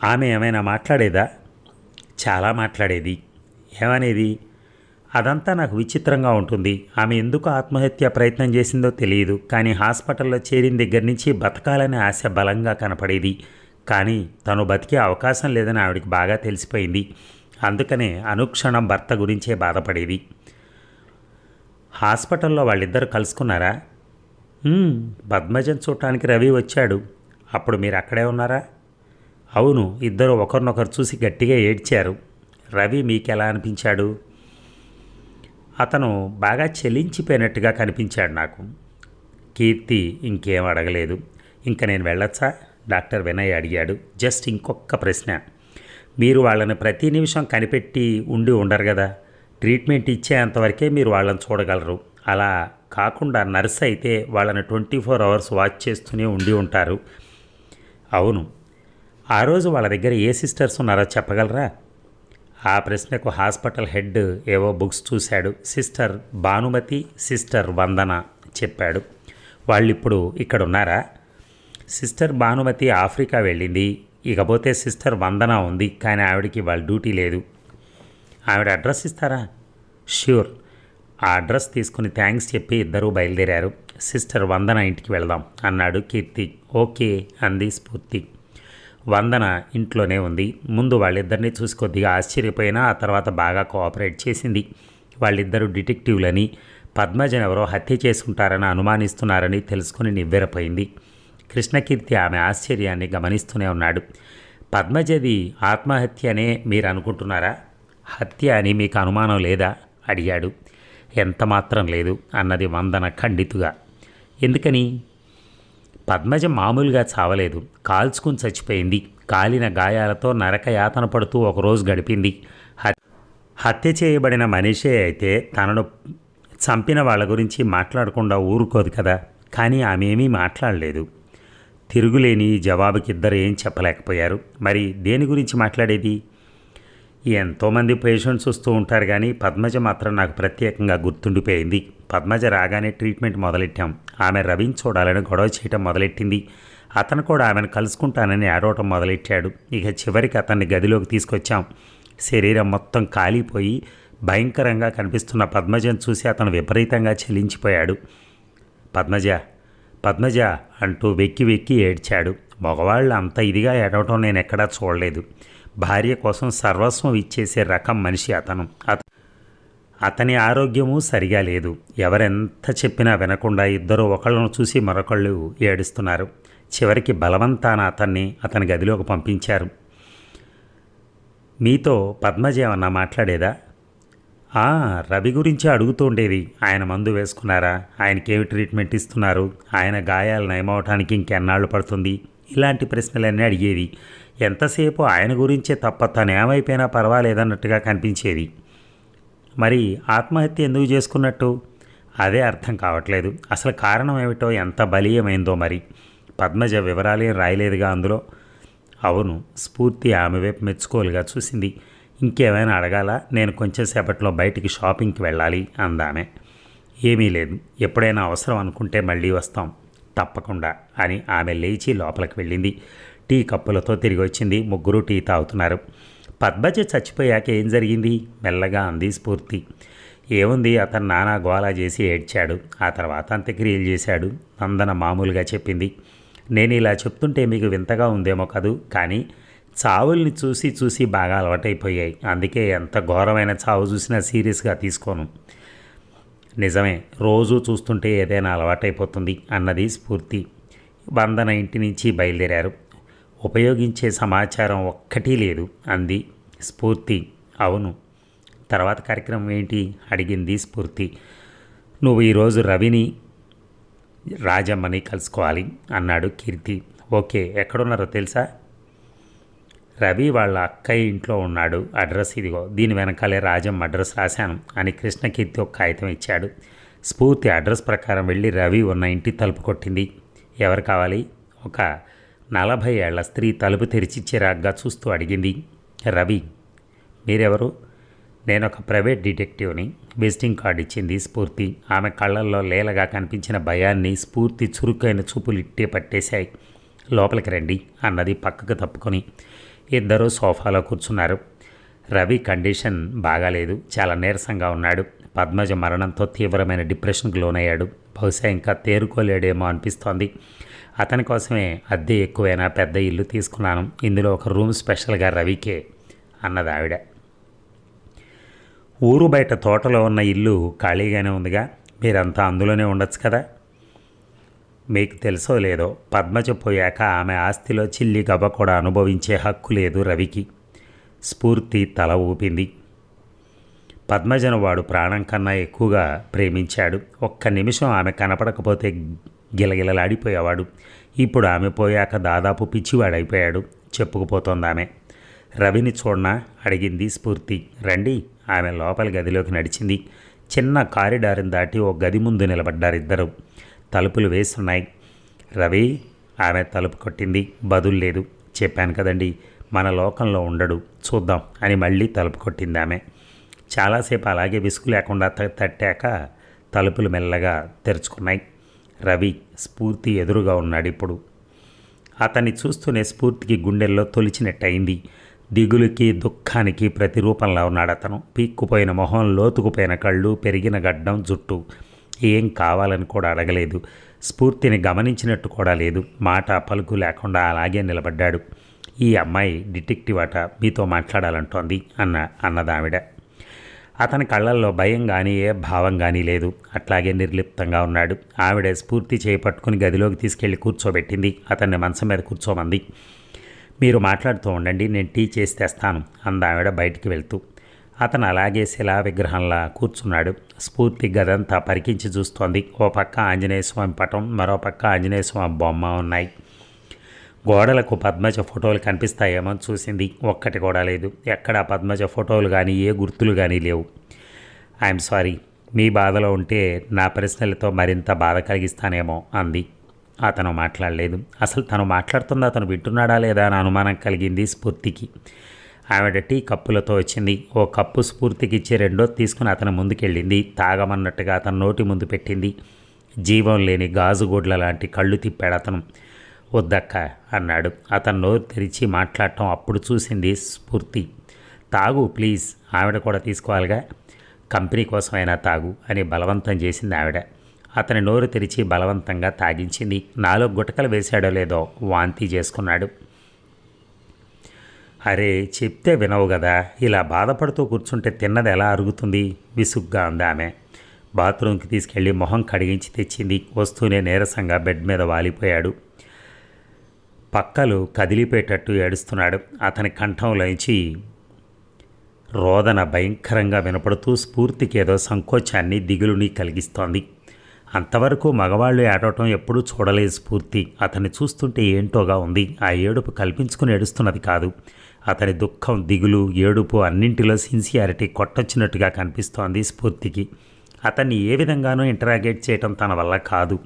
ఆమె ఏమైనా మాట్లాడేదా? చాలా మాట్లాడేది. ఏమనేది? అదంతా నాకు విచిత్రంగా ఉంటుంది. ఆమె ఎందుకు ఆత్మహత్య ప్రయత్నం చేసిందో తెలియదు, కానీ హాస్పిటల్లో చేరిన దగ్గర నుంచి బతకాలనే ఆశ బలంగా కనపడేది. కానీ తను బతికే అవకాశం లేదని ఆవిడికి బాగా తెలిసిపోయింది. అందుకనే అనుక్షణం భర్త గురించే బాధపడేది. హాస్పిటల్లో వాళ్ళిద్దరు కలుసుకున్నారా? పద్మజన్ చూడటానికి రవి వచ్చాడు. అప్పుడు మీరు అక్కడే ఉన్నారా? అవును. ఇద్దరు ఒకరినొకరు చూసి గట్టిగా ఏడ్చారు. రవి మీకెలా అనిపించాడు? అతను బాగా చెలించిపోయినట్టుగా కనిపించాడు నాకు. కీర్తి ఇంకేం అడగలేదు. ఇంక నేను వెళ్ళొచ్చా? డాక్టర్ వినయ్ అడిగాడు. జస్ట్ ఇంకొక ప్రశ్న. మీరు వాళ్ళని ప్రతి నిమిషం కనిపెట్టి ఉండరు కదా. ట్రీట్మెంట్ ఇచ్చేంతవరకే మీరు వాళ్ళని చూడగలరు. అలా కాకుండా నర్స్ అయితే వాళ్ళని 24 అవర్స్ వాచ్ చేస్తూనే ఉంటారు. అవును. ఆ రోజు వాళ్ళ దగ్గర ఏ సిస్టర్స్ ఉన్నారో చెప్పగలరా? ఆ ప్రశ్నకు హాస్పిటల్ హెడ్ ఏవో బుక్స్ చూశాడు. సిస్టర్ భానుమతి, సిస్టర్ వందన చెప్పాడు. వాళ్ళిప్పుడు ఇక్కడ ఉన్నారా? సిస్టర్ భానుమతి ఆఫ్రికా వెళ్ళింది. ఇకపోతే సిస్టర్ వందన ఉంది, కానీ ఆవిడకి వాళ్ళ డ్యూటీ లేదు. ఆవిడ అడ్రస్ ఇస్తారా? ష్యూర్. ఆ అడ్రస్ తీసుకుని థ్యాంక్స్ చెప్పి ఇద్దరూ బయలుదేరారు. సిస్టర్ వందన ఇంటికి వెళ్దాం అన్నాడు కీర్తి. ఓకే అంది స్ఫూర్తి. వందన ఇంట్లోనే ఉంది. ముందు వాళ్ళిద్దరినీ చూసి కొద్దిగా ఆశ్చర్యపోయినా ఆ తర్వాత బాగా కోఆపరేట్ చేసింది. వాళ్ళిద్దరూ డిటెక్టివ్లని, పద్మజన్ ఎవరో హత్య చేసుకుంటారని అనుమానిస్తున్నారని తెలుసుకుని నివ్వెరపోయింది. కృష్ణకీర్తి ఆమె ఆశ్చర్యాన్ని గమనిస్తూనే ఉన్నాడు. పద్మజది ఆత్మహత్య అనే మీరు అనుకుంటున్నారా? హత్య అని మీకు అనుమానం లేదా? అడిగాడు. ఎంత మాత్రం లేదు అన్నది వందన ఖండితుగా. ఎందుకని? పద్మజ మామూలుగా చావలేదు. కాల్చుకుని చచ్చిపోయింది. కాలిన గాయాలతో నరకయాతన పడుతూ ఒకరోజు గడిపింది. హత్య చేయబడిన మనిషే అయితే తనను చంపిన వాళ్ళ గురించి మాట్లాడకుండా ఊరుకోదు కదా. కానీ ఆమె ఏమీ మాట్లాడలేదు. తిరుగులేని జవాబుకి ఇద్దరు ఏం చెప్పలేకపోయారు. మరి దేని గురించి మాట్లాడేది? ఎంతోమంది పేషెంట్స్ వస్తూ ఉంటారు, కానీ పద్మజ మాత్రం నాకు ప్రత్యేకంగా గుర్తుండిపోయింది. పద్మజ రాగానే ట్రీట్మెంట్ మొదలెట్టాం. ఆమె రవిని చూడాలని గొడవ చేయటం మొదలెట్టింది. అతను కూడా ఆమెను కలుసుకుంటానని ఆడవటం మొదలెట్టాడు. ఇక చివరికి అతన్ని గదిలోకి తీసుకొచ్చాం. శరీరం మొత్తం కాలిపోయి భయంకరంగా కనిపిస్తున్న పద్మజను చూసి అతను విపరీతంగా చలించిపోయాడు. పద్మజ పద్మజ అంటూ వెక్కి వెక్కి ఏడ్చాడు. మగవాళ్ళు అంత ఇదిగా ఏడవటం నేను ఎక్కడా చూడలేదు. భార్య కోసం సర్వస్వం ఇచ్చేసే రకం మనిషి అతను. అతని ఆరోగ్యము సరిగా లేదు. ఎవరెంత చెప్పినా వినకుండా ఇద్దరు ఒకళ్ళను చూసి మరొకళ్ళు ఏడుస్తున్నారు. చివరికి బలవంతాన అతని గదిలోకి పంపించారు. మీతో పద్మజ ఏమన్నా మాట్లాడేదా? రవి గురించి అడుగుతూ ఉండేది. ఆయన మందు వేసుకున్నారా? ఆయనకేమి ట్రీట్మెంట్ ఇస్తున్నారు? ఆయన గాయాలు నయమవటానికి ఇంకెన్నాళ్ళు పడుతుంది? ఇలాంటి ప్రశ్నలన్నీ అడిగేది. ఎంతసేపు ఆయన గురించే తప్ప తను ఏమైపోయినా పర్వాలేదన్నట్టుగా కనిపించేది. మరి ఆత్మహత్య ఎందుకు చేసుకున్నట్టు? అదే అర్థం కావట్లేదు. అసలు కారణం ఏమిటో, ఎంత బలీయమైందో. మరి పద్మజ వివరాలేం రాయలేదుగా అందులో. అవును. స్ఫూర్తి ఆమె వైపు మెచ్చుకోలుగా చూసింది. ఇంకేమైనా అడగాలా? నేను కొంచెం సేపట్లో బయటికి షాపింగ్కి వెళ్ళాలి అందామె. ఏమీ లేదు. ఎప్పుడైనా అవసరం అనుకుంటే మళ్ళీ వస్తాం తప్పకుండా అని ఆమె లేచి లోపలికి వెళ్ళింది. టీ కప్పులతో తిరిగి వచ్చింది. ముగ్గురు టీ తాగుతున్నారు. పద్మజ చచ్చిపోయాక ఏం జరిగింది? మెల్లగా అంది స్ఫూర్తి. ఏముంది, అతను నానా గోలా చేసి ఏడ్చాడు. ఆ తర్వాత అంత్యక్రియలు చేశాడు. నందన మామూలుగా చెప్పింది. నేను ఇలా చెప్తుంటే మీకు వింతగా ఉందేమో కదూ, కానీ చావుల్ని చూసి చూసి బాగా అలవాటైపోయాయి. అందుకే ఎంత ఘోరమైన చావు చూసినా సీరియస్గా తీసుకోను. నిజమే, రోజూ చూస్తుంటే ఏదైనా అలవాటైపోతుంది అన్నది స్ఫూర్తి. వందన ఇంటి నుంచి బయలుదేరారు. ఉపయోగించే సమాచారం ఒక్కటీ లేదు అంది స్ఫూర్తి. అవును. తర్వాత కార్యక్రమం ఏంటి అడిగింది స్ఫూర్తి. నువ్వు ఈరోజు రవిని రాజమ్మని కలుసుకోవాలి అన్నాడు కీర్తి. ఓకే. ఎక్కడున్నారో తెలుసా? రవి వాళ్ళ అక్కయ్య ఇంట్లో ఉన్నాడు. అడ్రస్ ఇదిగో, దీని వెనకాలే రాజమ్మ అడ్రస్ రాశాను అని కృష్ణకీర్తి ఒక కాగితం ఇచ్చాడు. స్ఫూర్తి అడ్రస్ ప్రకారం వెళ్ళి రవి ఉన్న ఇంటి తలుపు కొట్టింది. ఎవరు కావాలి? ఒక 40 ఏళ్ల స్త్రీ తలుపు తెరిచి చిరాగ్గా చూస్తూ అడిగింది. రవి. మీరెవరు? నేనొక ప్రైవేట్ డిటెక్టివ్ని. విజిటింగ్ కార్డు ఇచ్చింది స్ఫూర్తి. ఆమె కళ్ళల్లో లీలగా కనిపించిన భయాన్ని స్ఫూర్తి చురుకైన చూపులు ఇట్టే పట్టేశాయి. లోపలికి రండి అన్నది పక్కకు తప్పుకొని. ఇద్దరూ సోఫాలో కూర్చున్నారు. రవి కండిషన్ బాగాలేదు, చాలా నీరసంగా ఉన్నాడు. పద్మజ మరణంతో తీవ్రమైన డిప్రెషన్కి లోనయ్యాడు. బహుశా ఇంకా తేరుకోలేడేమో అనిపిస్తోంది. అతని కోసమే అద్దె ఎక్కువైనా పెద్ద ఇల్లు తీసుకున్నాను. ఇందులో ఒక రూమ్ స్పెషల్గా రవికే అన్నది ఆవిడ. ఊరు బయట తోటలో ఉన్న ఇల్లు ఖాళీగానే ఉందిగా, మీరంతా అందులోనే ఉండొచ్చు కదా. మీకు తెలుసో లేదో, పద్మజ పోయాక ఆమె ఆస్తిలో చిల్లి గవ్వ కూడా అనుభవించే హక్కు లేదు రవికి. స్ఫూర్తి తల ఊపింది. పద్మజను వాడు ప్రాణం కన్నా ఎక్కువగా ప్రేమించాడు. ఒక్క నిమిషం ఆమె కనపడకపోతే గిలగిలలాడిపోయేవాడు. ఇప్పుడు ఆమె పోయాక దాదాపు పిచ్చివాడైపోయాడు. చెప్పుకుపోతోంది ఆమె. రవిని చూడనా అడిగింది స్ఫూర్తి. రండి. ఆమె లోపలి గదిలోకి నడిచింది. చిన్న కారిడార్ని దాటి ఓ గది ముందు నిలబడ్డారిద్దరు. తలుపులు వేస్తున్నాయి. రవి, ఆమె తలుపు కొట్టింది. బదులు లేదు. చెప్పాను కదండి, మన లోకంలో ఉండడు, చూద్దాం అని మళ్ళీ తలుపు కొట్టింది ఆమె. చాలాసేపు అలాగే విసుగు లేకుండా తట్టాక తలుపులు మెల్లగా తెరుచుకున్నాయి. రవి స్ఫూర్తి ఎదురుగా ఉన్నాడు ఇప్పుడు. అతన్ని చూస్తూనే స్ఫూర్తికి గుండెల్లో తొలిచినట్టయింది. దిగులుకి దుఃఖానికి ప్రతిరూపంలా ఉన్నాడు అతను. పీక్కుపోయిన మొహం, లోతుకుపోయిన కళ్ళు, పెరిగిన గడ్డం, జుట్టు. ఏం కావాలని కూడా అడగలేదు. స్ఫూర్తిని గమనించినట్టు కూడా లేదు. మాట పలుకు లేకుండా అలాగే నిలబడ్డాడు. ఈ అమ్మాయి డిటెక్టివ్ అట, మీతో మాట్లాడాలంటోంది అన్నదావిడ. అతని కళ్ళల్లో భయం కానీ ఏ భావం కానీ లేదు. అట్లాగే నిర్లిప్తంగా ఉన్నాడు. ఆవిడ స్ఫూర్తి చేపట్టుకుని గదిలోకి తీసుకెళ్లి కూర్చోబెట్టింది. అతన్ని మంచం మీద కూర్చోమంది. మీరు మాట్లాడుతూ ఉండండి, నేను టీ చేసి తెస్తాను అందావిడ బయటికి వెళ్తూ. అతను అలాగే శిలా విగ్రహంలా కూర్చున్నాడు. స్ఫూర్తి గదంతా పరికించి చూస్తోంది. ఓ పక్క ఆంజనేయ స్వామి పటం, మరో పక్క ఆంజనేయ స్వామి బొమ్మ ఉన్నాయి. గోడలకు పద్మజ ఫోటోలు కనిపిస్తాయేమో చూసింది. ఒక్కటి కూడా లేదు. ఎక్కడా పద్మజ ఫోటోలు కానీ ఏ గుర్తులు కానీ లేవు. ఐఎమ్ సారీ, మీ బాధలో ఉంటే నా ప్రశ్నలతో మరింత బాధ కలిగిస్తానేమో అంది. అతను మాట్లాడలేదు. అసలు తను మాట్లాడుతుంది అతను వింటున్నాడా లేదా అని అనుమానం కలిగింది స్ఫూర్తికి. ఆవిడ టీ కప్పులతో వచ్చింది. ఓ కప్పు స్ఫూర్తికి ఇచ్చి రెండోది తీసుకుని అతను ముందుకెళ్ళింది. తాగమన్నట్టుగా అతను నోటి ముందు పెట్టింది. జీవం లేని గాజుగోడ్ల లాంటి కళ్ళు తిప్పాడు అతను. వద్దక్క అన్నాడు. అతను నోరు తెరిచి మాట్లాడటం అప్పుడు చూసింది స్ఫూర్తి. తాగు ప్లీజ్, ఆవిడ కూడా తీసుకోవాలిగా. కంపెనీ కోసమైనా తాగు అని బలవంతం చేసింది ఆవిడ. అతని నోరు తెరిచి బలవంతంగా తాగించింది. 4 గుటకలు వేశాడో లేదో వాంతి చేసుకున్నాడు. అరే చెప్తే వినవు కదా, ఇలా బాధపడుతూ కూర్చుంటే తిన్నది ఎలా అరుగుతుంది విసుగ్గా ఉంది ఆమె. బాత్రూమ్కి తీసుకెళ్లి మొహం కడిగించి తెచ్చింది. వస్తూనే నీరసంగా బెడ్ మీద వాలిపోయాడు. పక్కలు కదిలిపోయేటట్టు ఏడుస్తున్నాడు. అతని కంఠంలోంచి రోదన భయంకరంగా వినపడుతూ స్ఫూర్తికి ఏదో సంకోచాన్ని, దిగులుని కలిగిస్తోంది. అంతవరకు మగవాళ్ళు ఏడవటం ఎప్పుడూ చూడలేదు స్ఫూర్తి. అతన్ని చూస్తుంటే ఏంటోగా ఉంది. ఆ ఏడుపు కల్పించుకుని ఏడుస్తున్నది కాదు. అతని దుఃఖం, దిగులు, ఏడుపు అన్నింటిలో సిన్సియారిటీ కొట్టొచ్చినట్టుగా కనిపిస్తోంది స్ఫూర్తికి. అతన్ని ఏ విధంగానూ ఇంటరాగేట్ చేయటం తన వల్ల కాదు.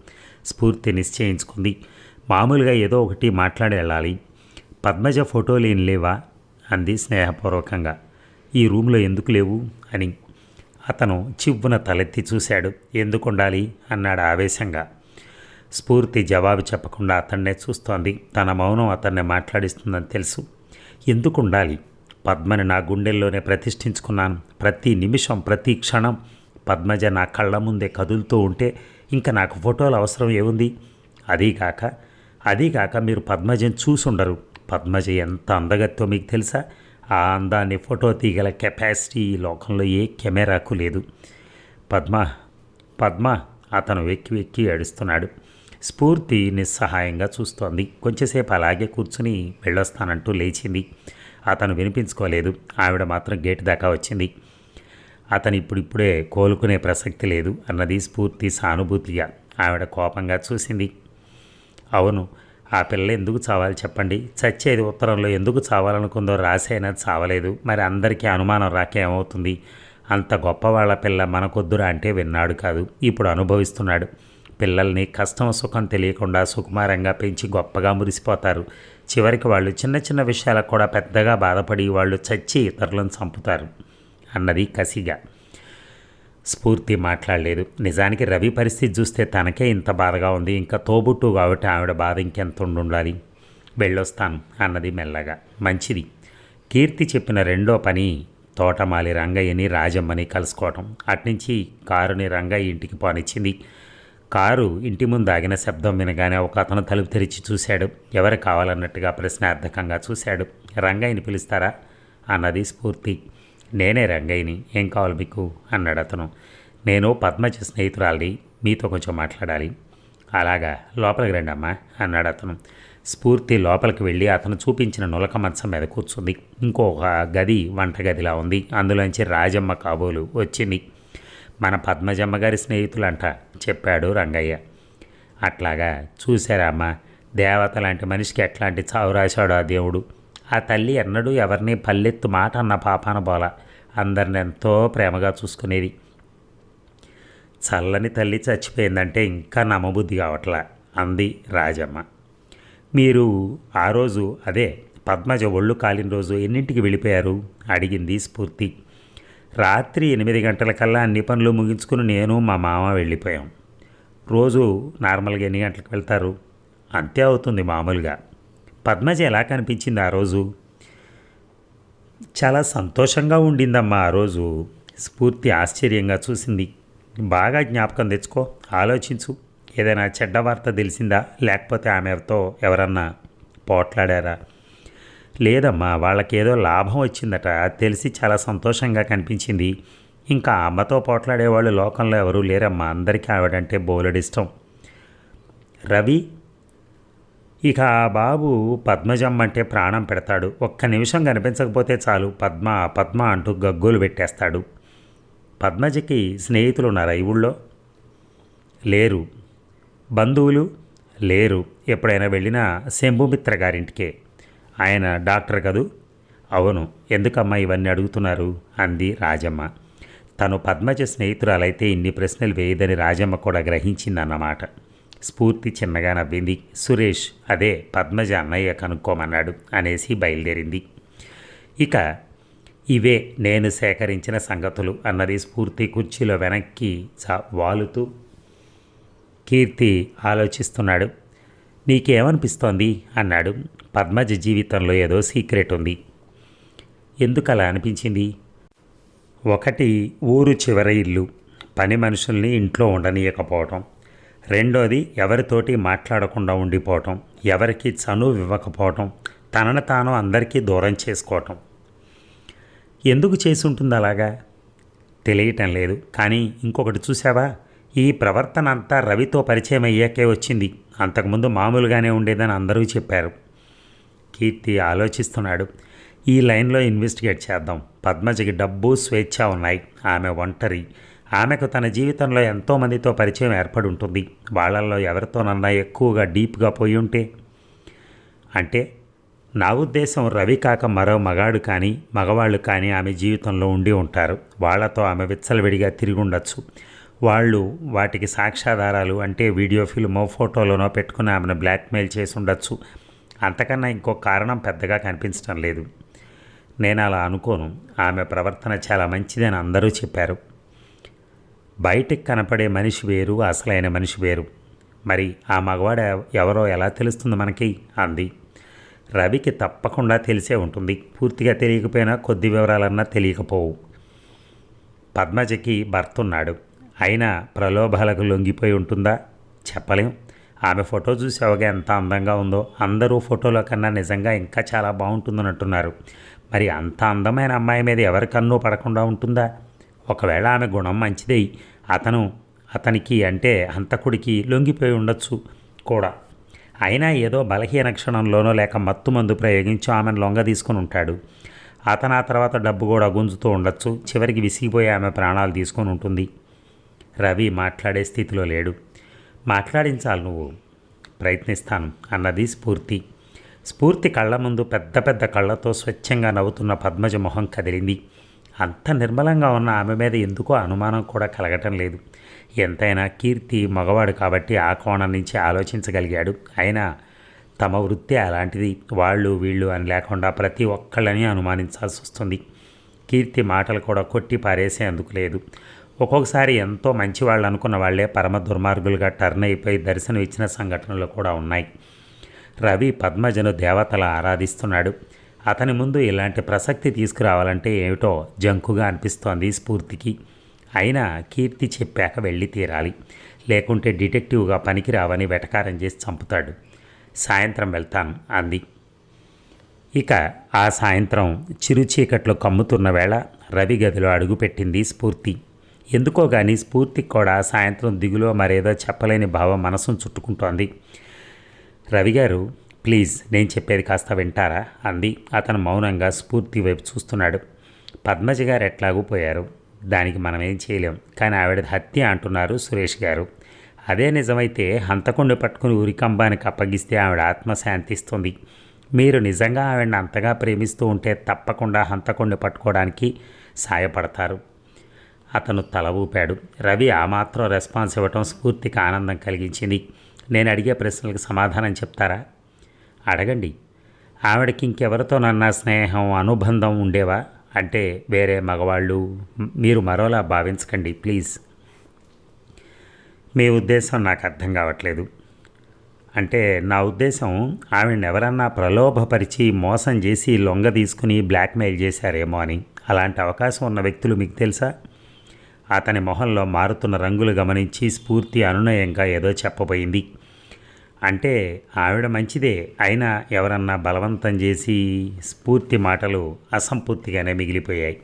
స్ఫూర్తి నిశ్చయించుకుంది. మామూలుగా ఏదో ఒకటి మాట్లాడి వెళ్ళాలి. పద్మజ ఫోటోలు ఏం లేవా అంది స్నేహపూర్వకంగా. ఈ రూమ్లో ఎందుకు లేవు అని. అతను చివ్వున తలెత్తి చూశాడు. ఎందుకు ఉండాలి అన్నాడు ఆవేశంగా. స్ఫూర్తి జవాబు చెప్పకుండా అతన్నే చూస్తోంది. తన మౌనం అతన్ని మాట్లాడిస్తుందని తెలుసు. ఎందుకు ఉండాలి? పద్మని నా గుండెల్లోనే ప్రతిష్ఠించుకున్నాను. ప్రతి నిమిషం, ప్రతి క్షణం పద్మజ నా కళ్ళ ముందే కదులుతూ ఉంటే ఇంకా నాకు ఫోటోలు అవసరం ఏముంది? అదీగాక మీరు పద్మజని చూసుండరు. పద్మజ ఎంత అందగత్తో మీకు తెలుసా? ఆ అందాన్ని ఫోటో తీయగల కెపాసిటీ ఈ లోకంలో ఏ కెమెరాకు లేదు. పద్మ అతను వెక్కి వెక్కి ఏడుస్తున్నాడు. స్ఫూర్తి నిస్సహాయంగా చూస్తోంది. కొంచెంసేపు అలాగే కూర్చుని వెళ్ళొస్తానంటూ లేచింది. అతను వినిపించుకోలేదు. ఆవిడ మాత్రం గేటు దాకా వచ్చింది. అతను ఇప్పుడిప్పుడే కోలుకునే ప్రసక్తి లేదు అన్నది స్ఫూర్తి సానుభూతిగా. ఆవిడ కోపంగా చూసింది. అవును, ఆ పిల్ల ఎందుకు చావాలి చెప్పండి? చచ్చేది ఉత్తరంలో ఎందుకు చావాలనుకుందో రాసైనా చావలేదు. మరి అందరికీ అనుమానం రాక ఏమవుతుంది? అంత గొప్పవాళ్ల పిల్ల మనకొద్దురా అంటే విన్నాడు కాదు, ఇప్పుడు అనుభవిస్తున్నాడు. పిల్లల్ని కష్టం సుఖం తెలియకుండా సుకుమారంగా పెంచి గొప్పగా మురిసిపోతారు. చివరికి వాళ్ళు చిన్న చిన్న విషయాలకు కూడా పెద్దగా బాధపడి వాళ్ళు చచ్చి ఇతరులను చంపుతారు అన్నది కసిగా. స్ఫూర్తి మాట్లాడలేదు. నిజానికి రవి పరిస్థితి చూస్తే తనకే ఇంత బాధగా ఉంది, ఇంకా తోబుట్టు కాబట్టి ఆవిడ బాధ ఇంకెంత ఉండాలి. వెళ్ళొస్తాను అన్నది మెల్లగా. మంచిది. కీర్తి చెప్పిన రెండో పని తోటమాలి రంగయ్యని రాజమ్మని కలుసుకోవటం. అట్నుంచి కారుని రంగయ్య ఇంటికి పోనిచ్చింది. కారు ఇంటి ముందు ఆగిన శబ్దం వినగానే ఒక అతను తలుపు తెరిచి చూశాడు. ఎవరు కావాలన్నట్టుగా ప్రశ్నార్థకంగా చూశాడు. రంగయ్యని పిలుస్తారా అన్నది స్ఫూర్తి. నేనే రంగయ్యని, ఏం కావాలి మీకు అన్నాడు అతను. నేను పద్మజ స్నేహితురాలి, మీతో కొంచెం మాట్లాడాలి. అలాగా, లోపలికి రండి అమ్మా అన్నాడు అతను. స్ఫూర్తి లోపలికి వెళ్ళి అతను చూపించిన నులక మంచం మీద కూర్చుంది. ఇంకొక గది వంటగదిలా ఉంది. అందులోంచి రాజమ్మ కాబోలు వచ్చింది. మన పద్మజమ్మ గారి స్నేహితులంట చెప్పాడు రంగయ్య. అట్లాగా, చూశారా అమ్మ, దేవత లాంటి మనిషికి ఎట్లాంటి చావు రాశాడు ఆ దేవుడు. ఆ తల్లి ఎన్నడూ ఎవరిని పల్లెత్తు మాట అన్న పాపాన బోల, అందరిని ఎంతో ప్రేమగా చూసుకునేది. చల్లని తల్లి చచ్చిపోయిందంటే ఇంకా నమ్మబుద్ధి కావట్లా అంది రాజమ్మ. మీరు ఆ రోజు, అదే పద్మజ ఒళ్ళు కాలిన రోజు ఎన్నింటికి వెళ్ళిపోయారు అడిగింది స్ఫూర్తి. రాత్రి 8 గంటలకల్లా అన్ని పనులు ముగించుకుని నేను మా మామ వెళ్ళిపోయాం. రోజు నార్మల్గా ఎన్ని గంటలకు వెళ్తారు? అంతే అవుతుంది మామూలుగా. పద్మజ ఎలా కనిపించింది ఆ రోజు? చాలా సంతోషంగా ఉండిందమ్మా ఆ రోజు. స్ఫూర్తి ఆశ్చర్యంగా చూసింది. బాగా జ్ఞాపకం తెచ్చుకో, ఆలోచించు. ఏదైనా చెడ్డ వార్త తెలిసిందా, లేకపోతే ఆమెతో ఎవరన్నా పోట్లాడారా? లేదమ్మా, వాళ్ళకేదో లాభం వచ్చిందట, తెలిసి చాలా సంతోషంగా కనిపించింది. ఇంకా అమ్మతో పోట్లాడేవాళ్ళు లోకంలో ఎవరూ లేరమ్మా, అందరికీ ఆవిడంటే బోలెడిష్టం. రవి ఇక ఆ బాబు పద్మజమ్మ అంటే ప్రాణం పెడతాడు. ఒక్క నిమిషం కనిపించకపోతే చాలు పద్మ పద్మ అంటూ గగ్గోలు పెట్టేస్తాడు. పద్మజకి స్నేహితులు ఉన్నారా ఈ ఊళ్ళో? లేరు. బంధువులు లేరు. ఎప్పుడైనా వెళ్ళినా శంభుమిత్ర గారింటికే. ఆయన డాక్టర్ కదూ? అవును. ఎందుకమ్మా ఇవన్నీ అడుగుతున్నారు అంది రాజమ్మ. తను పద్మజ స్నేహితురాలైతే ఇన్ని ప్రశ్నలు వేయదని రాజమ్మ కూడా గ్రహించిందన్నమాట. స్ఫూర్తి చిన్నగా నవ్వింది. సురేష్ అదే పద్మజ అన్నయ్య కనుక్కోమన్నాడు అనేసి బయలుదేరింది. ఇక ఇవే నేను సేకరించిన సంగతులు అన్నది స్ఫూర్తి కుర్చీలో వెనక్కి వాలుతూ. కీర్తి ఆలోచిస్తున్నాడు. నీకేమనిపిస్తోంది అన్నాడు. పద్మజ జీవితంలో ఏదో సీక్రెట్ ఉంది. ఎందుకలా అనిపించింది? ఒకటి, ఊరు చివరి ఇల్లు, పని మనుషుల్ని ఇంట్లో ఉండనీయకపోవటం. రెండోది, ఎవరితోటి మాట్లాడకుండా ఉండిపోవటం, ఎవరికి చనువు ఇవ్వకపోవటం, తనను తాను అందరికీ దూరం చేసుకోవటం. ఎందుకు చేసి ఉంటుంది అలాగా తెలియటం లేదు. కానీ ఇంకొకటి చూసావా, ఈ ప్రవర్తన అంతా రవితో పరిచయం అయ్యాకే వచ్చింది. అంతకుముందు మామూలుగానే ఉండేదని అందరూ చెప్పారు. కీర్తి ఆలోచిస్తున్నాడు. ఈ లైన్లో ఇన్వెస్టిగేట్ చేద్దాం. పద్మజకి డబ్బు, స్వేచ్ఛ ఉన్నాయి. ఆమె ఒంటరి. ఆమెకు తన జీవితంలో ఎంతోమందితో పరిచయం ఏర్పడి ఉంటుంది. వాళ్ళల్లో ఎవరితోనన్నా ఎక్కువగా డీప్గా పోయి ఉంటే, అంటే నా ఉద్దేశం రవి కాక మరో మగాడు కానీ మగవాళ్ళు కానీ ఆమె జీవితంలో ఉండి ఉంటారు. వాళ్లతో ఆమె విచ్చలవిడిగా తిరిగి ఉండొచ్చు. వాళ్ళు వాటికి సాక్ష్యాధారాలు అంటే వీడియో ఫిల్మో ఫోటోలోనో పెట్టుకుని ఆమెను బ్లాక్మెయిల్ చేసి ఉండొచ్చు. అంతకన్నా ఇంకో కారణం పెద్దగా కనిపించడం లేదు. నేను అలా అనుకోను. ఆమె ప్రవర్తన చాలా మంచిదని అందరూ చెప్పారు. బయటికి కనపడే మనిషి వేరు, అసలైన మనిషి వేరు. మరి ఆ మగవాడు ఎవరో ఎలా తెలుస్తుంది మనకి అంది. రవికి తప్పకుండా తెలిసే ఉంటుంది. పూర్తిగా తెలియకపోయినా కొద్ది వివరాలన్నా తెలియకపోవు. పద్మజకి భర్త ఉన్నాడు. అయినా ప్రలోభాలకు లొంగిపోయి ఉంటుందా? చెప్పలేం. ఆమె ఫోటో చూసావుగా ఎంత అందంగా ఉందో. అందరూ ఫోటోలో కన్నా నిజంగా ఇంకా చాలా బాగుంటుందని అంటున్నారు. మరి అంత అందమైన అమ్మాయి మీద ఎవరి కన్ను పడకుండా ఉంటుందా? ఒకవేళ ఆమె గుణం మంచిదై అతనికి అంటే హంతకుడికి లొంగిపోయి ఉండొచ్చు కూడా. అయినా ఏదో బలహీన క్షణంలోనో లేక మత్తు మందు ప్రయోగించి ఆమెను లొంగ తీసుకుని ఉంటాడు. అతను ఆ తర్వాత డబ్బు కూడా గుంజుతూ ఉండొచ్చు. చివరికి విసిగిపోయి ఆమె ప్రాణాలు తీసుకొని ఉంటుంది. రవి మాట్లాడే స్థితిలో లేడు. మాట్లాడించాలి నువ్వు. ప్రయత్నిస్తాను అన్నది స్ఫూర్తి. స్ఫూర్తి కళ్ళ ముందు పెద్ద పెద్ద కళ్ళతో స్వచ్ఛంగా నవ్వుతున్న పద్మజ మొహం కదిలింది. అంత నిర్మలంగా ఉన్న ఆమె మీద ఎందుకో అనుమానం కూడా కలగటం లేదు. ఎంతైనా కీర్తి మగవాడు కాబట్టి ఆ కోణం నుంచి ఆలోచించగలిగాడు. అయినా తమ వృత్తి అలాంటిది. వాళ్ళు వీళ్ళు అని లేకుండా ప్రతి ఒక్కళ్ళని అనుమానించాల్సి వస్తుంది. కీర్తి మాటలు కూడా కొట్టి పారేసేందుకు లేదు. ఒక్కొక్కసారి ఎంతో మంచివాళ్ళు అనుకున్న వాళ్లే పరమ దుర్మార్గులుగా టర్న్ అయిపోయి దర్శనం ఇచ్చిన సంఘటనలు కూడా ఉన్నాయి. రవి పద్మజను దేవతలా ఆరాధిస్తున్నాడు. అతని ముందు ఇలాంటి ప్రసక్తి తీసుకురావాలంటే ఏమిటో జంకుగా అనిపిస్తోంది స్ఫూర్తికి. అయినా కీర్తి చెప్పాక వెళ్ళి తీరాలి, లేకుంటే డిటెక్టివ్గా పనికిరావని వెటకారం చేసి చంపుతాడు. సాయంత్రం వెళ్తాను అంది. ఇక ఆ సాయంత్రం చిరుచీకట్లో కమ్ముతున్న వేళ రవి గదిలో అడుగుపెట్టింది స్ఫూర్తి. ఎందుకో గాని స్ఫూర్తికి కూడా సాయంత్రం దిగులో మరేదో చెప్పలేని భావం మనసును చుట్టుకుంటోంది. రవిగారు, ప్లీజ్ నేను చెప్పేది కాస్త వింటారా అంది. అతను మౌనంగా స్ఫూర్తి వైపు చూస్తున్నాడు. పద్మజ గారు ఎట్లాగూ పోయారు, దానికి మనం ఏం చేయలేం. కానీ ఆవిడ హత్య అంటున్నారు సురేష్ గారు. అదే నిజమైతే హంతకుండి పట్టుకుని ఉరికంబానికి అప్పగిస్తే ఆవిడ ఆత్మశాంతిస్తుంది. మీరు నిజంగా ఆవిడని అంతగా ప్రేమిస్తూ ఉంటే తప్పకుండా హంతకుండి పట్టుకోవడానికి సాయపడతారు. అతను తల ఊపాడు. రవి ఆ మాత్రం రెస్పాన్స్ ఇవ్వటం స్ఫూర్తికి ఆనందం కలిగించింది. నేను అడిగే ప్రశ్నలకు సమాధానం చెప్తారా? అడగండి. ఆవిడకి ఇంకెవరితోనన్నా స్నేహం అనుబంధం ఉండేవా? అంటే వేరే మగవాళ్ళు? మీరు మరోలా భావించకండి ప్లీజ్. మీ ఉద్దేశం నాకు అర్థం కావట్లేదు. అంటే నా ఉద్దేశం, ఆవిడని ఎవరన్నా ప్రలోభపరిచి మోసం చేసి లొంగ తీసుకుని బ్లాక్మెయిల్ చేశారేమో అని. అలాంటి అవకాశం ఉన్న వ్యక్తులు మీకు తెలుసా? అతని మొహంలో మారుతున్న రంగులు గమనించి స్ఫూర్తి అనునయంగా ఏదో చెప్పబోయింది. అంటే ఆవిడ మంచిదే, అయినా ఎవరన్నా బలవంతం చేసి. స్ఫూర్తి మాటలు అసంపూర్తిగానే మిగిలిపోయాయి.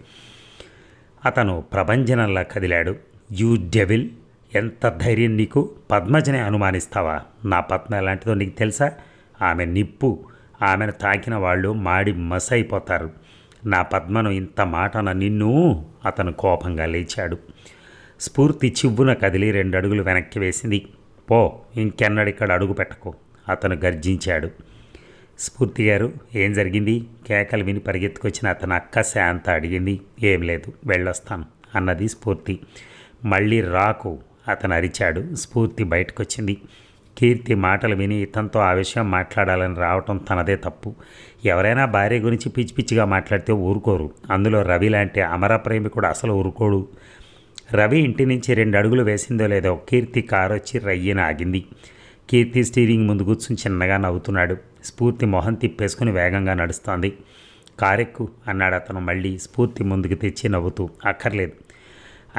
అతను ప్రభంజనంలా కదిలాడు. యూ డెవిల్, ఎంత ధైర్యం నీకు? పద్మజనే అనుమానిస్తావా? నా పద్మ ఎలాంటిదో నీకు తెలుసా? ఆమె నిప్పు. ఆమెను తాకిన వాళ్ళు మాడి మసైపోతారు. నా పద్మను ఇంత మాటన నిన్ను. అతను కోపంగా లేచాడు. స్ఫూర్తి చివ్వున కదిలి 2 అడుగులు వెనక్కి వేసింది. పో, ఇంకెన్నడిక్కడ అడుగు పెట్టకు, అతను గర్జించాడు. స్ఫూర్తి గారు, ఏం జరిగింది? కేకలు విని పరిగెత్తుకొచ్చిన అతను అక్క శాంత అడిగింది. ఏం లేదు, వెళ్ళొస్తాను అన్నది స్ఫూర్తి. మళ్ళీ రాకు, అతను అరిచాడు. స్ఫూర్తి బయటకొచ్చింది. కీర్తి మాటలు విని ఇతనితో ఆ విషయం మాట్లాడాలని రావటం తనదే తప్పు. ఎవరైనా భార్య గురించి పిచ్చి పిచ్చిగా మాట్లాడితే ఊరుకోరు. అందులో రవి లాంటి అమర ప్రేమికుడు అసలు ఊరుకోడు. రవి ఇంటి నుంచి 2 అడుగులు వేసిందో లేదో కీర్తి కారు వచ్చి రయ్యన ఆగింది. కీర్తి స్టీరింగ్ ముందు కూర్చుని చిన్నగా నవ్వుతున్నాడు. స్ఫూర్తి మొహం తిప్పేసుకుని వేగంగా నడుస్తోంది. కారెక్కు అన్నాడు అతను మళ్ళీ స్ఫూర్తి ముందుకు తెచ్చి నవ్వుతూ. అక్కర్లేదు,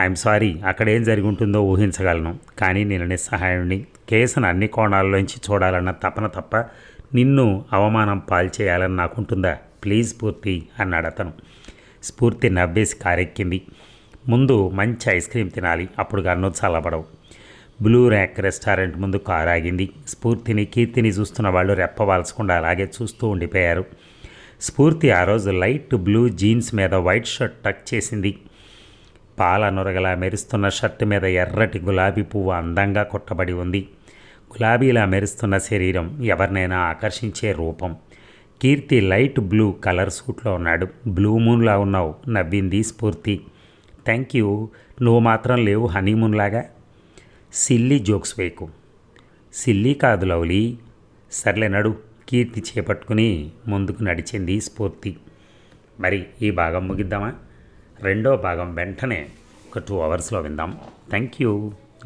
ఐఎమ్ సారీ. అక్కడ ఏం జరిగి ఉంటుందో ఊహించగలను, కానీ నేను నిస్సహాయుణ్ణి. కేసును అన్ని కోణాల్లోంచి చూడాలన్న తపన తప్ప నిన్ను అవమానం పాల్చేయాలని నాకుంటుందా? ప్లీజ్ స్ఫూర్తి అన్నాడు అతను. స్ఫూర్తి నవ్వేసి కారెక్కింది. ముందు మంచి ఐస్ క్రీమ్ తినాలి, అప్పుడు గన్ను చల్లబడవు. బ్లూ ర్యాక్ రెస్టారెంట్ ముందు కారు ఆగింది. స్ఫూర్తిని కీర్తిని చూస్తున్న వాళ్ళు రెప్పవాల్చకుండా అలాగే చూస్తూ ఉండిపోయారు. స్ఫూర్తి ఆ రోజు లైట్ బ్లూ జీన్స్ మీద వైట్ షర్ట్ టక్ చేసింది. పాల నొరగలా మెరుస్తున్న షర్టు మీద ఎర్రటి గులాబీ పువ్వు అందంగా కొట్టబడి ఉంది. గులాబీలా మెరుస్తున్న శరీరం ఎవరినైనా ఆకర్షించే రూపం. కీర్తి లైట్ బ్లూ కలర్ సూట్లో ఉన్నాడు. బ్లూ మూన్లా ఉన్నావు, నవ్వింది స్ఫూర్తి. థ్యాంక్ యూ, నువ్వు మాత్రం లేవు హనీమూన్ లాగా. సిల్లీ జోక్స్ వేయకు. సిల్లీ కాదు లవ్లీ. సర్లే నడు. కీర్తి చేపట్టుకుని ముందుకు నడిచింది స్ఫూర్తి. మరి ఈ భాగం ముగిద్దామా? 2వ భాగం వెంటనే ఒక 2 అవర్స్లో విందాం. Thank you.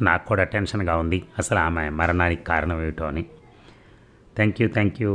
నాకు కూడా టెన్షన్గా ఉంది, అసలు ఆమె మరణానికి కారణం ఏమిటో అని. Thank you.